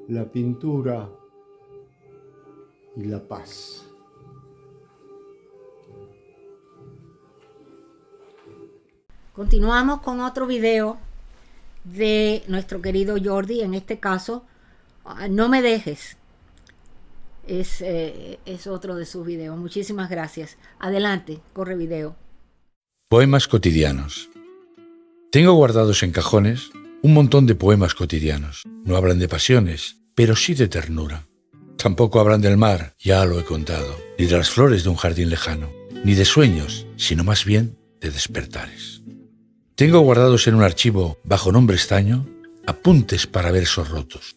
la pintura y la paz. Continuamos con otro video de nuestro querido Jordi, en este caso, No me dejes. Es otro de sus videos. Muchísimas gracias. Adelante, corre video. Poemas cotidianos. Tengo guardados en cajones un montón de poemas cotidianos. No hablan de pasiones, pero sí de ternura. Tampoco hablan del mar, ya lo he contado, ni de las flores de un jardín lejano, ni de sueños, sino más bien de despertares. Tengo guardados en un archivo, bajo nombre extraño, apuntes para versos rotos.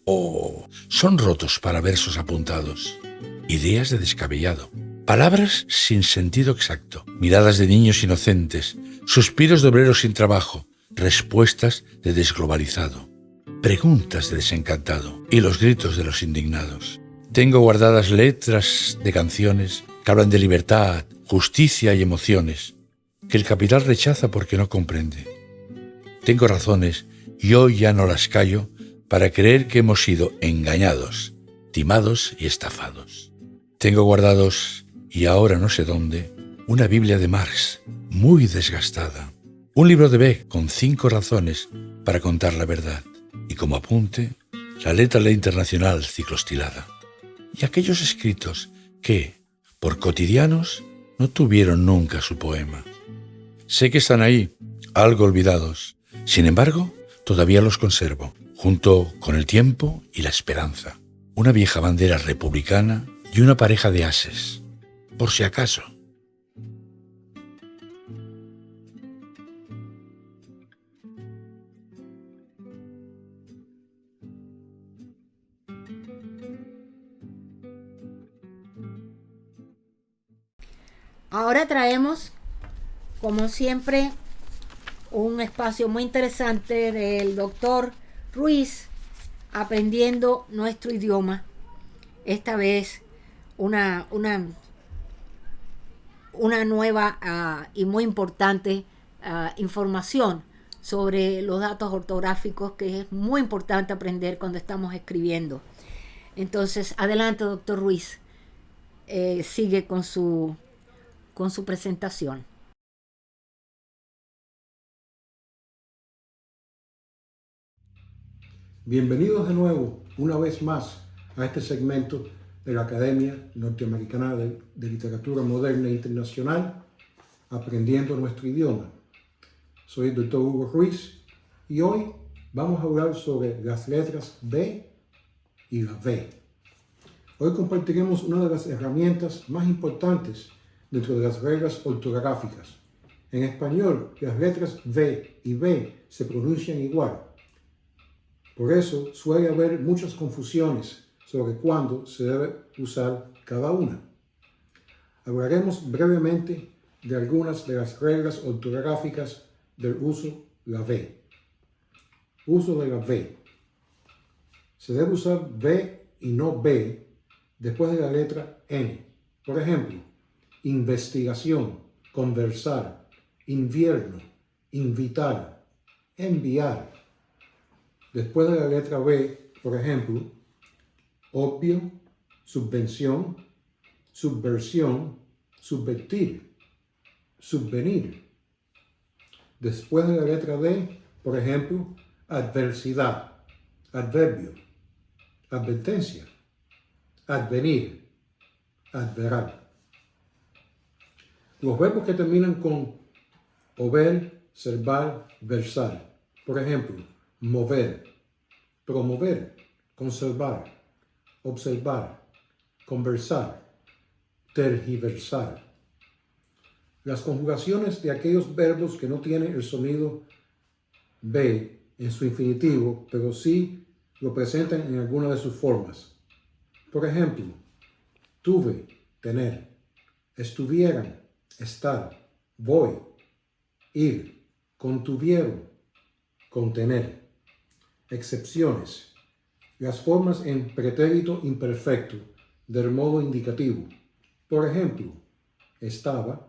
Son rotos para versos apuntados. Ideas de descabellado. Palabras sin sentido exacto. Miradas de niños inocentes. Suspiros de obreros sin trabajo. Respuestas de desglobalizado. Preguntas de desencantado. Y los gritos de los indignados. Tengo guardadas letras de canciones que hablan de libertad, justicia y emociones, que el capital rechaza porque no comprende. Tengo razones y hoy ya no las callo para creer que hemos sido engañados, timados y estafados. Tengo guardados, y ahora no sé dónde, una Biblia de Marx, muy desgastada, un libro de Beck con 5 razones para contar la verdad, y como apunte, la letra Ley Internacional ciclostilada. Y aquellos escritos que, por cotidianos, no tuvieron nunca su poema. Sé que están ahí, algo olvidados. Sin embargo, todavía los conservo, junto con el tiempo y la esperanza. Una vieja bandera republicana y una pareja de ases, por si acaso. Ahora traemos, como siempre, un espacio muy interesante del doctor Ruiz, aprendiendo nuestro idioma. Esta vez una nueva y muy importante información sobre los datos ortográficos, que es muy importante aprender cuando estamos escribiendo. Entonces, adelante, doctor Ruiz. Sigue con su presentación. Bienvenidos de nuevo, una vez más, a este segmento de la Academia Norteamericana de Literatura Moderna e Internacional, aprendiendo nuestro idioma. Soy el doctor Hugo Ruiz y hoy vamos a hablar sobre las letras B y la V. Hoy compartiremos una de las herramientas más importantes dentro de las reglas ortográficas. En español, las letras V y B se pronuncian igual, Por eso suele haber muchas confusiones sobre cuándo se debe usar cada una. Hablaremos brevemente de algunas de las reglas ortográficas del uso de la V. Uso de la V. Se debe usar V y no B después de la letra N. Por ejemplo, investigación, conversar, invierno, invitar, enviar. Después de la letra B, por ejemplo, obvio, subvención, subversión, subvertir, subvenir. Después de la letra D, por ejemplo, adversidad, adverbio, advertencia, advenir, adverar. Los verbos que terminan con over, servar, versar. Por ejemplo, mover, promover, conservar, observar, conversar, tergiversar. Las conjugaciones de aquellos verbos que no tienen el sonido B en su infinitivo, pero sí lo presentan en alguna de sus formas. Por ejemplo, tuve, tener, estuvieran, estar, voy, ir, contuvieron, contener. Excepciones. Las formas en pretérito imperfecto del modo indicativo. Por ejemplo, estaba,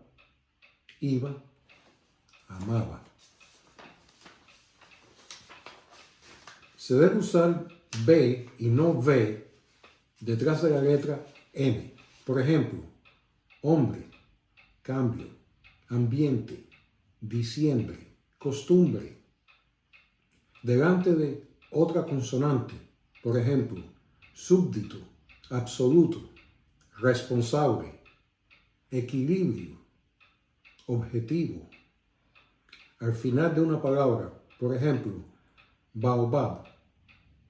iba, amaba. Se debe usar B y no V detrás de la letra M. Por ejemplo, hombre, cambio, ambiente, diciembre, costumbre. Delante de otra consonante, por ejemplo, súbdito, absoluto, responsable, equilibrio, objetivo. Al final de una palabra, por ejemplo, baobab,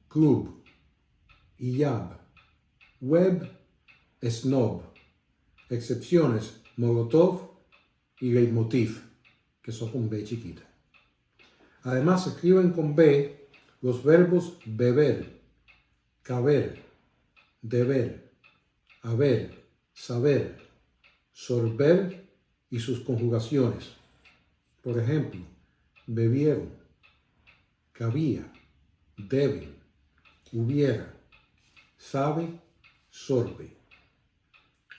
club, iyab, web, snob. Excepciones, molotov y leitmotiv, que son con B chiquita. Además, se escriben con B los verbos beber, caber, deber, haber, saber, sorber y sus conjugaciones. Por ejemplo, bebieron, cabía, deben, hubiera, sabe, sorbe.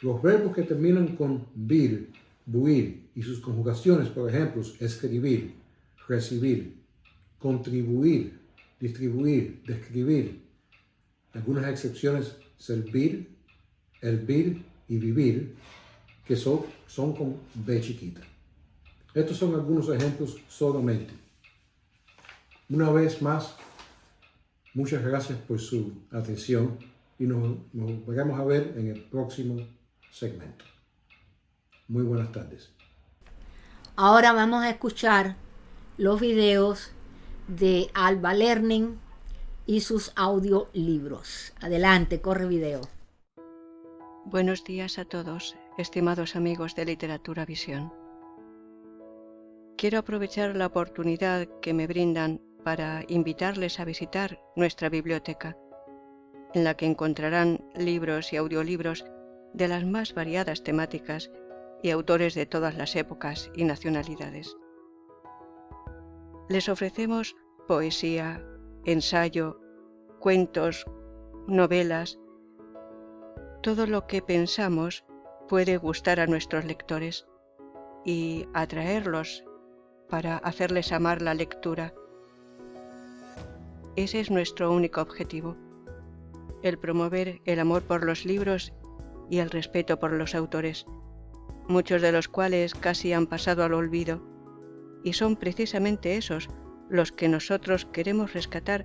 Los verbos que terminan con vir, buir y sus conjugaciones, por ejemplo, escribir, recibir, contribuir, distribuir, describir. Algunas excepciones, servir, hervir y vivir, que son con B chiquita. Estos son algunos ejemplos solamente. Una vez más, muchas gracias por su atención y nos veremos a ver en el próximo segmento. Muy buenas tardes. Ahora vamos a escuchar los videos de Alba Learning y sus audiolibros. Adelante, corre video. Buenos días a todos, estimados amigos de Literatura Visión. Quiero aprovechar la oportunidad que me brindan para invitarles a visitar nuestra biblioteca, en la que encontrarán libros y audiolibros de las más variadas temáticas y autores de todas las épocas y nacionalidades. Les ofrecemos poesía, ensayo, cuentos, novelas, todo lo que pensamos puede gustar a nuestros lectores y atraerlos para hacerles amar la lectura. Ese es nuestro único objetivo, el promover el amor por los libros y el respeto por los autores, muchos de los cuales casi han pasado al olvido, y son precisamente esos los que nosotros queremos rescatar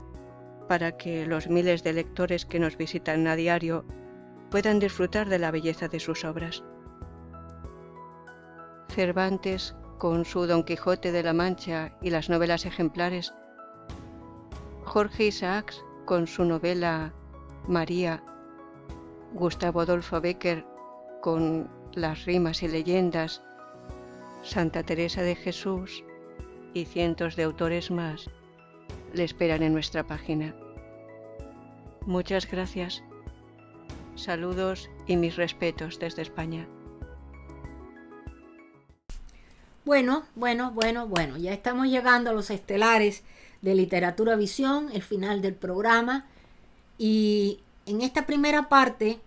para que los miles de lectores que nos visitan a diario puedan disfrutar de la belleza de sus obras. Cervantes, con su Don Quijote de la Mancha y las novelas ejemplares, Jorge Isaacs, con su novela María, Gustavo Adolfo Bécquer, con las rimas y leyendas, Santa Teresa de Jesús y cientos de autores más, le esperan en nuestra página. Muchas gracias. Saludos y mis respetos desde España. Bueno, ya estamos llegando a los estelares de Literatura Visión, el final del programa, y en esta primera parte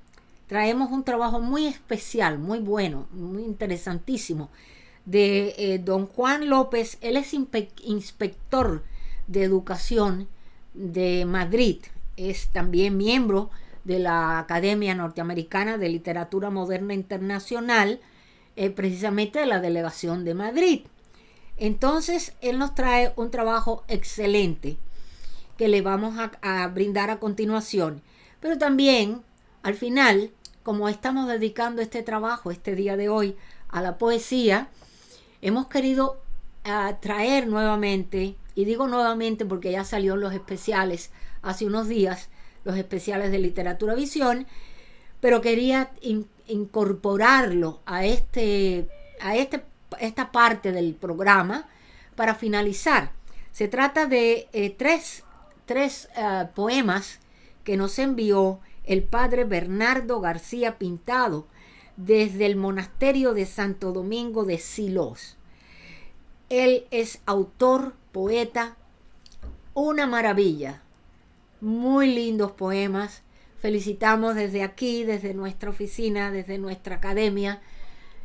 traemos un trabajo muy especial, muy bueno, muy interesantísimo, de don Juan López. Él es inspector de educación de Madrid, es también miembro de la Academia Norteamericana de Literatura Moderna Internacional, precisamente de la delegación de Madrid. Entonces él nos trae un trabajo excelente que le vamos a brindar a continuación, pero también al final, como estamos dedicando este trabajo este día de hoy a la poesía, hemos querido traer nuevamente, y digo nuevamente porque ya salió en los especiales hace unos días, los especiales de Literatura Visión, pero quería incorporarlo a esta parte del programa para finalizar. Se trata de tres poemas que nos envió el padre Bernardo García Pintado desde el monasterio de Santo Domingo de Silos. Él es autor, poeta, una maravilla, muy lindos poemas. Felicitamos desde aquí, desde nuestra oficina, desde nuestra academia,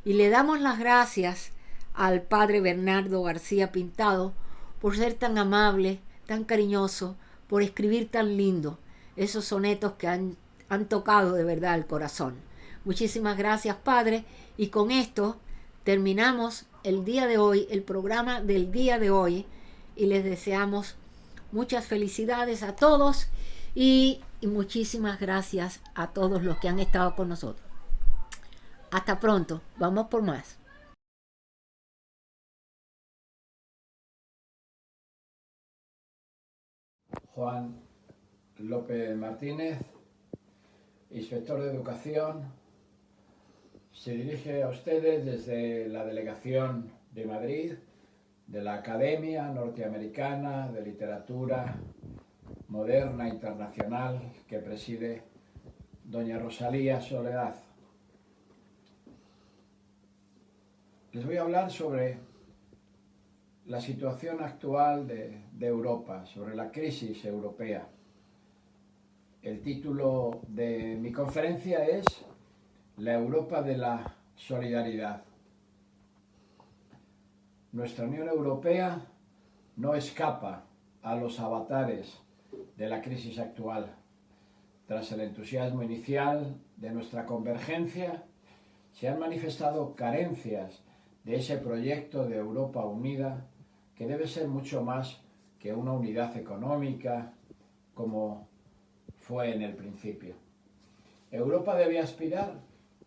y le damos las gracias al padre Bernardo García Pintado por ser tan amable, tan cariñoso, por escribir tan lindo esos sonetos que han tocado de verdad el corazón. Muchísimas gracias, padre, y con esto terminamos el día de hoy, el programa del día de hoy, y les deseamos muchas felicidades a todos y muchísimas gracias a todos los que han estado con nosotros. Hasta pronto, vamos por más. Juan López Martínez, inspector de educación, se dirige a ustedes desde la delegación de Madrid, de la Academia Norteamericana de Literatura Moderna Internacional que preside doña Rosalía Soledad. Les voy a hablar sobre la situación actual de Europa, sobre la crisis europea. El título de mi conferencia es La Europa de la Solidaridad. Nuestra Unión Europea no escapa a los avatares de la crisis actual. Tras el entusiasmo inicial de nuestra convergencia, se han manifestado carencias de ese proyecto de Europa unida que debe ser mucho más que una unidad económica como fue en el principio. Europa debe aspirar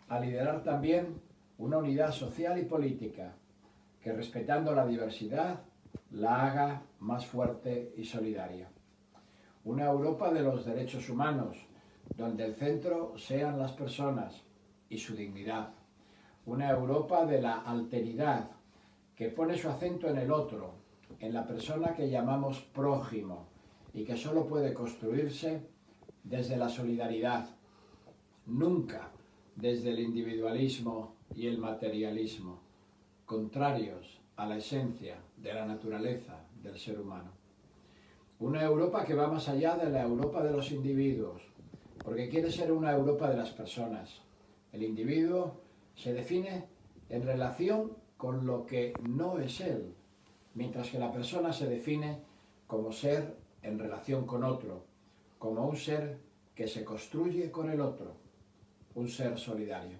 a liderar también una unidad social y política que, respetando la diversidad, la haga más fuerte y solidaria. Una Europa de los derechos humanos, donde el centro sean las personas y su dignidad. Una Europa de la alteridad, que pone su acento en el otro, en la persona que llamamos prójimo y que solo puede construirse desde la solidaridad, nunca desde el individualismo y el materialismo, contrarios a la esencia de la naturaleza del ser humano. Una Europa que va más allá de la Europa de los individuos, porque quiere ser una Europa de las personas. El individuo se define en relación con lo que no es él, mientras que la persona se define como ser en relación con otro, como un ser que se construye con el otro, un ser solidario.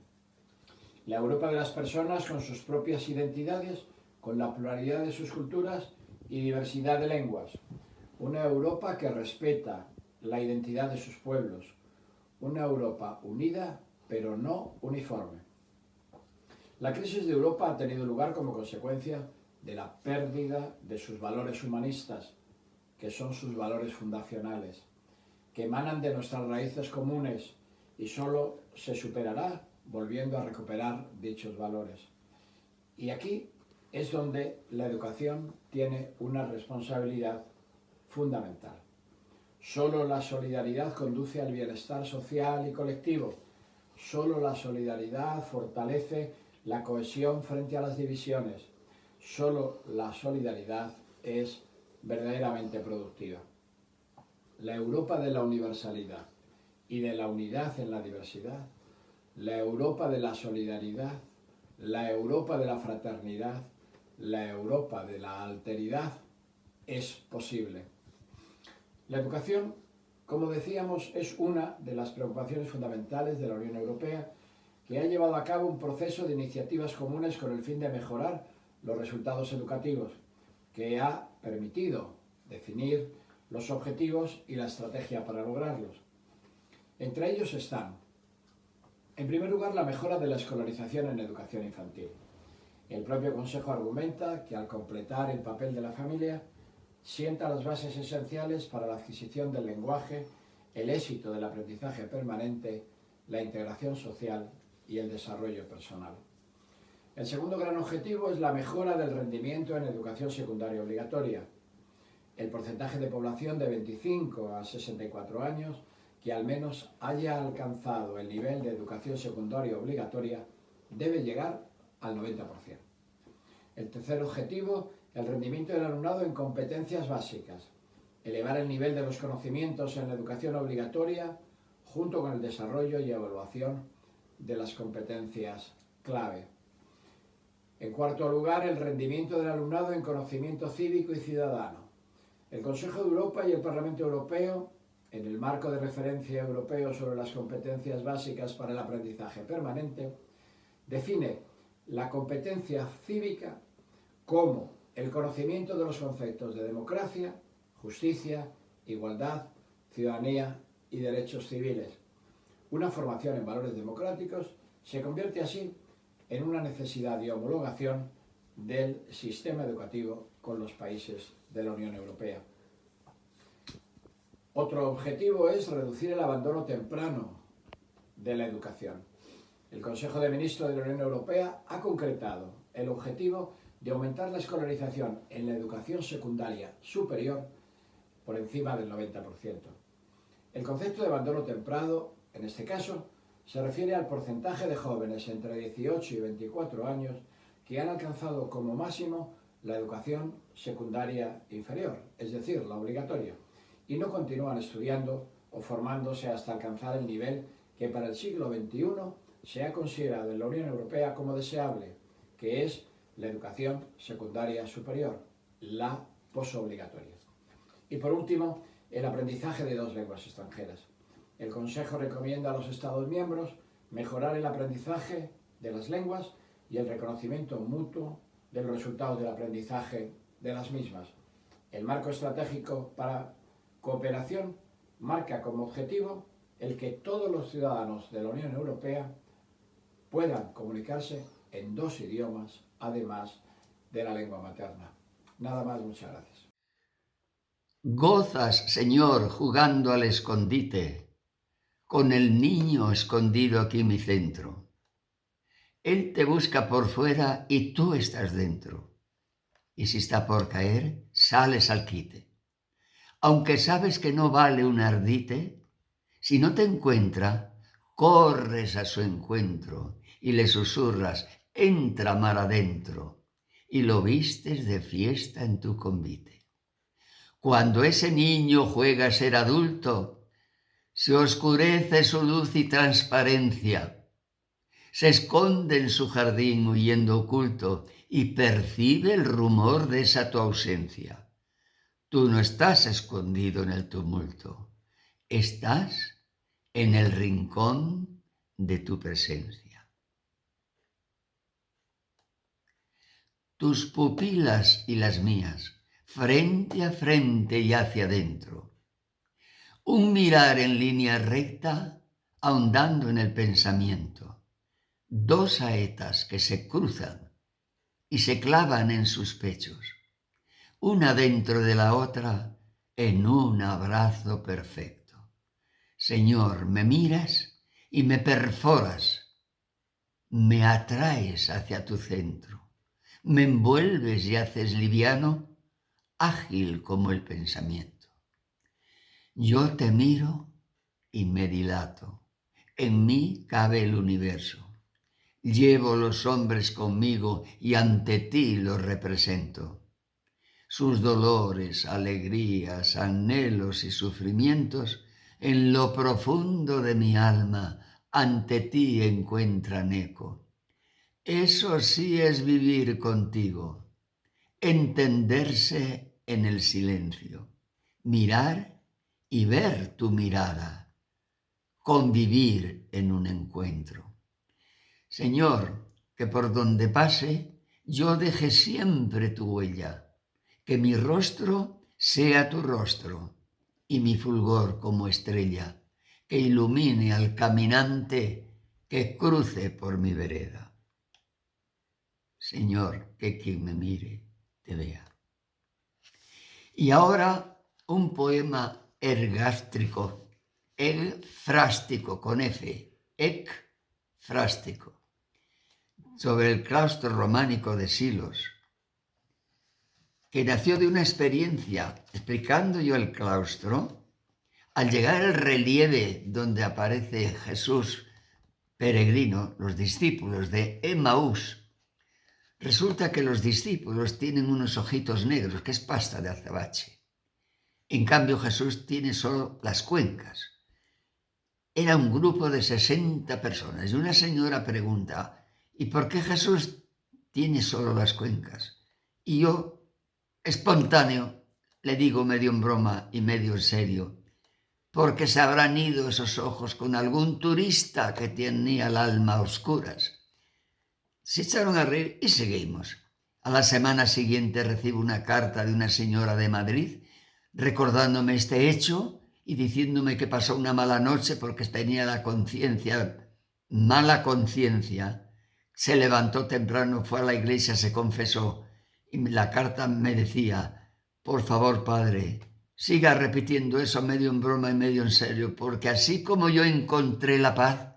La Europa de las personas con sus propias identidades, con la pluralidad de sus culturas y diversidad de lenguas. Una Europa que respeta la identidad de sus pueblos. Una Europa unida, pero no uniforme. La crisis de Europa ha tenido lugar como consecuencia de la pérdida de sus valores humanistas, que son sus valores fundacionales, que emanan de nuestras raíces comunes y solo se superará volviendo a recuperar dichos valores. Y aquí es donde la educación tiene una responsabilidad fundamental. Solo la solidaridad conduce al bienestar social y colectivo. Solo la solidaridad fortalece la cohesión frente a las divisiones. Solo la solidaridad es verdaderamente productiva. La Europa de la universalidad y de la unidad en la diversidad, la Europa de la solidaridad, la Europa de la fraternidad, la Europa de la alteridad es posible. La educación, como decíamos, es una de las preocupaciones fundamentales de la Unión Europea, que ha llevado a cabo un proceso de iniciativas comunes con el fin de mejorar los resultados educativos, que ha permitido definir los objetivos y la estrategia para lograrlos. Entre ellos están, en primer lugar, la mejora de la escolarización en educación infantil. El propio Consejo argumenta que al completar el papel de la familia, sienta las bases esenciales para la adquisición del lenguaje, el éxito del aprendizaje permanente, la integración social y el desarrollo personal. El segundo gran objetivo es la mejora del rendimiento en educación secundaria obligatoria. El porcentaje de población de 25 a 64 años que al menos haya alcanzado el nivel de educación secundaria obligatoria debe llegar al 90%. El tercer objetivo, el rendimiento del alumnado en competencias básicas. Elevar el nivel de los conocimientos en la educación obligatoria junto con el desarrollo y evaluación de las competencias clave. En cuarto lugar, el rendimiento del alumnado en conocimiento cívico y ciudadano. El Consejo de Europa y el Parlamento Europeo, en el marco de referencia europeo sobre las competencias básicas para el aprendizaje permanente, define la competencia cívica como el conocimiento de los conceptos de democracia, justicia, igualdad, ciudadanía y derechos civiles. Una formación en valores democráticos se convierte así en una necesidad de homologación del sistema educativo con los países de la Unión Europea. Otro objetivo es reducir el abandono temprano de la educación. El Consejo de Ministros de la Unión Europea ha concretado el objetivo de aumentar la escolarización en la educación secundaria superior por encima del 90%. El concepto de abandono temprano, en este caso, se refiere al porcentaje de jóvenes entre 18 y 24 años que han alcanzado como máximo la educación secundaria inferior, es decir, la obligatoria, y no continúan estudiando o formándose hasta alcanzar el nivel que para el siglo XXI se ha considerado en la Unión Europea como deseable, que es la educación secundaria superior, la posobligatoria. Y por último, el aprendizaje de 2 lenguas extranjeras. El Consejo recomienda a los Estados miembros mejorar el aprendizaje de las lenguas y el reconocimiento mutuo de los resultados del aprendizaje de las mismas. El marco estratégico para cooperación marca como objetivo el que todos los ciudadanos de la Unión Europea puedan comunicarse en 2 idiomas, además de la lengua materna. Nada más, muchas gracias. Gozas, Señor, jugando al escondite, con el niño escondido aquí en mi centro. Él te busca por fuera y tú estás dentro. Y si está por caer, sales al quite. Aunque sabes que no vale un ardite, si no te encuentra, corres a su encuentro y le susurras, entra mar adentro, y lo vistes de fiesta en tu convite. Cuando ese niño juega a ser adulto, se oscurece su luz y transparencia, se esconde en su jardín huyendo oculto y percibe el rumor de esa tu ausencia. Tú no estás escondido en el tumulto, estás en el rincón de tu presencia. Tus pupilas y las mías, frente a frente y hacia adentro. Un mirar en línea recta, ahondando en el pensamiento. 2 saetas que se cruzan y se clavan en sus pechos, una dentro de la otra en un abrazo perfecto. Señor, me miras y me perforas, me atraes hacia tu centro, me envuelves y haces liviano, ágil como el pensamiento. Yo te miro y me dilato. En mí cabe el universo. Llevo los hombres conmigo y ante ti los represento. Sus dolores, alegrías, anhelos y sufrimientos, en lo profundo de mi alma, ante ti encuentran eco. Eso sí es vivir contigo, entenderse en el silencio, mirar y ver tu mirada, convivir en un encuentro. Señor, que por donde pase yo deje siempre tu huella, que mi rostro sea tu rostro y mi fulgor como estrella, que ilumine al caminante que cruce por mi vereda. Señor, que quien me mire te vea. Y ahora un poema ergástrico, frástico, con F, frástico, sobre el claustro románico de Silos, que nació de una experiencia. Explicando yo el claustro, al llegar al relieve donde aparece Jesús peregrino, los discípulos de Emaús, resulta que los discípulos tienen unos ojitos negros, que es pasta de azabache. En cambio, Jesús tiene solo las cuencas. Era un grupo de 60 personas y una señora pregunta: ¿y por qué Jesús tiene solo las cuencas? Y yo, espontáneo, le digo medio en broma y medio en serio: porque se habrán ido esos ojos con algún turista que tenía el alma a oscuras. Se echaron a reír y seguimos. A la semana siguiente recibo una carta de una señora de Madrid recordándome este hecho y diciéndome que pasó una mala noche porque tenía mala conciencia. Se levantó temprano, fue a la iglesia, se confesó y la carta me decía: por favor, padre, siga repitiendo eso medio en broma y medio en serio, porque así como yo encontré la paz,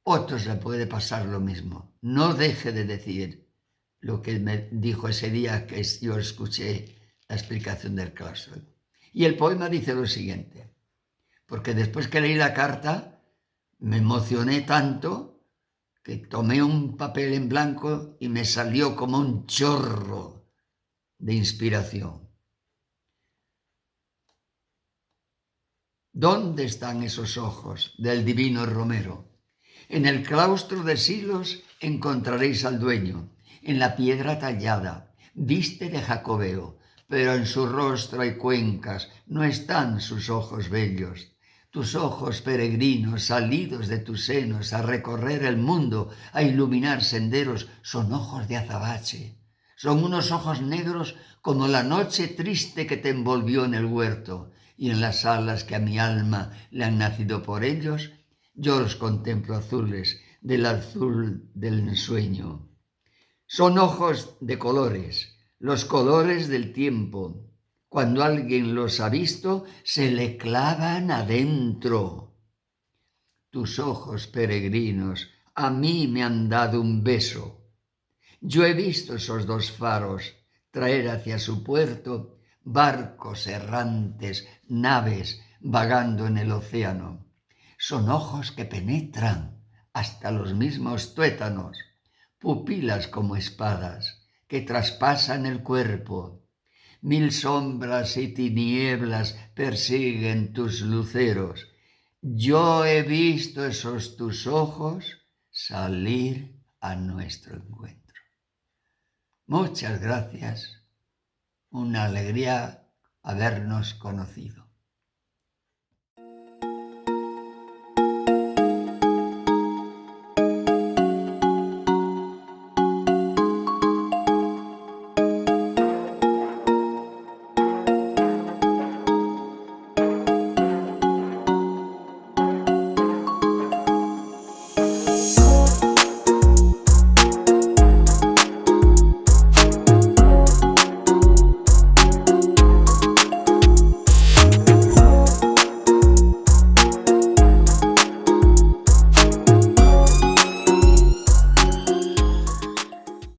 otros le puede pasar lo mismo. No deje de decir lo que me dijo ese día que yo escuché la explicación del claustro. Y el poema dice lo siguiente, porque después que leí la carta me emocioné tanto que tomé un papel en blanco y me salió como un chorro de inspiración. ¿Dónde están esos ojos del divino Romero? En el claustro de Silos encontraréis al dueño, en la piedra tallada, viste de jacobeo, pero en su rostro hay cuencas, no están sus ojos bellos. Tus ojos peregrinos, salidos de tus senos a recorrer el mundo, a iluminar senderos, son ojos de azabache. Son unos ojos negros como la noche triste que te envolvió en el huerto, y en las alas que a mi alma le han nacido por ellos, yo los contemplo azules, del azul del ensueño. Son ojos de colores, los colores del tiempo. Cuando alguien los ha visto, se le clavan adentro. Tus ojos peregrinos a mí me han dado un beso. Yo he visto esos dos faros traer hacia su puerto barcos errantes, naves vagando en el océano. Son ojos que penetran hasta los mismos tuétanos, pupilas como espadas que traspasan el cuerpo. Mil sombras y tinieblas persiguen tus luceros. Yo he visto esos tus ojos salir a nuestro encuentro. Muchas gracias. Una alegría habernos conocido.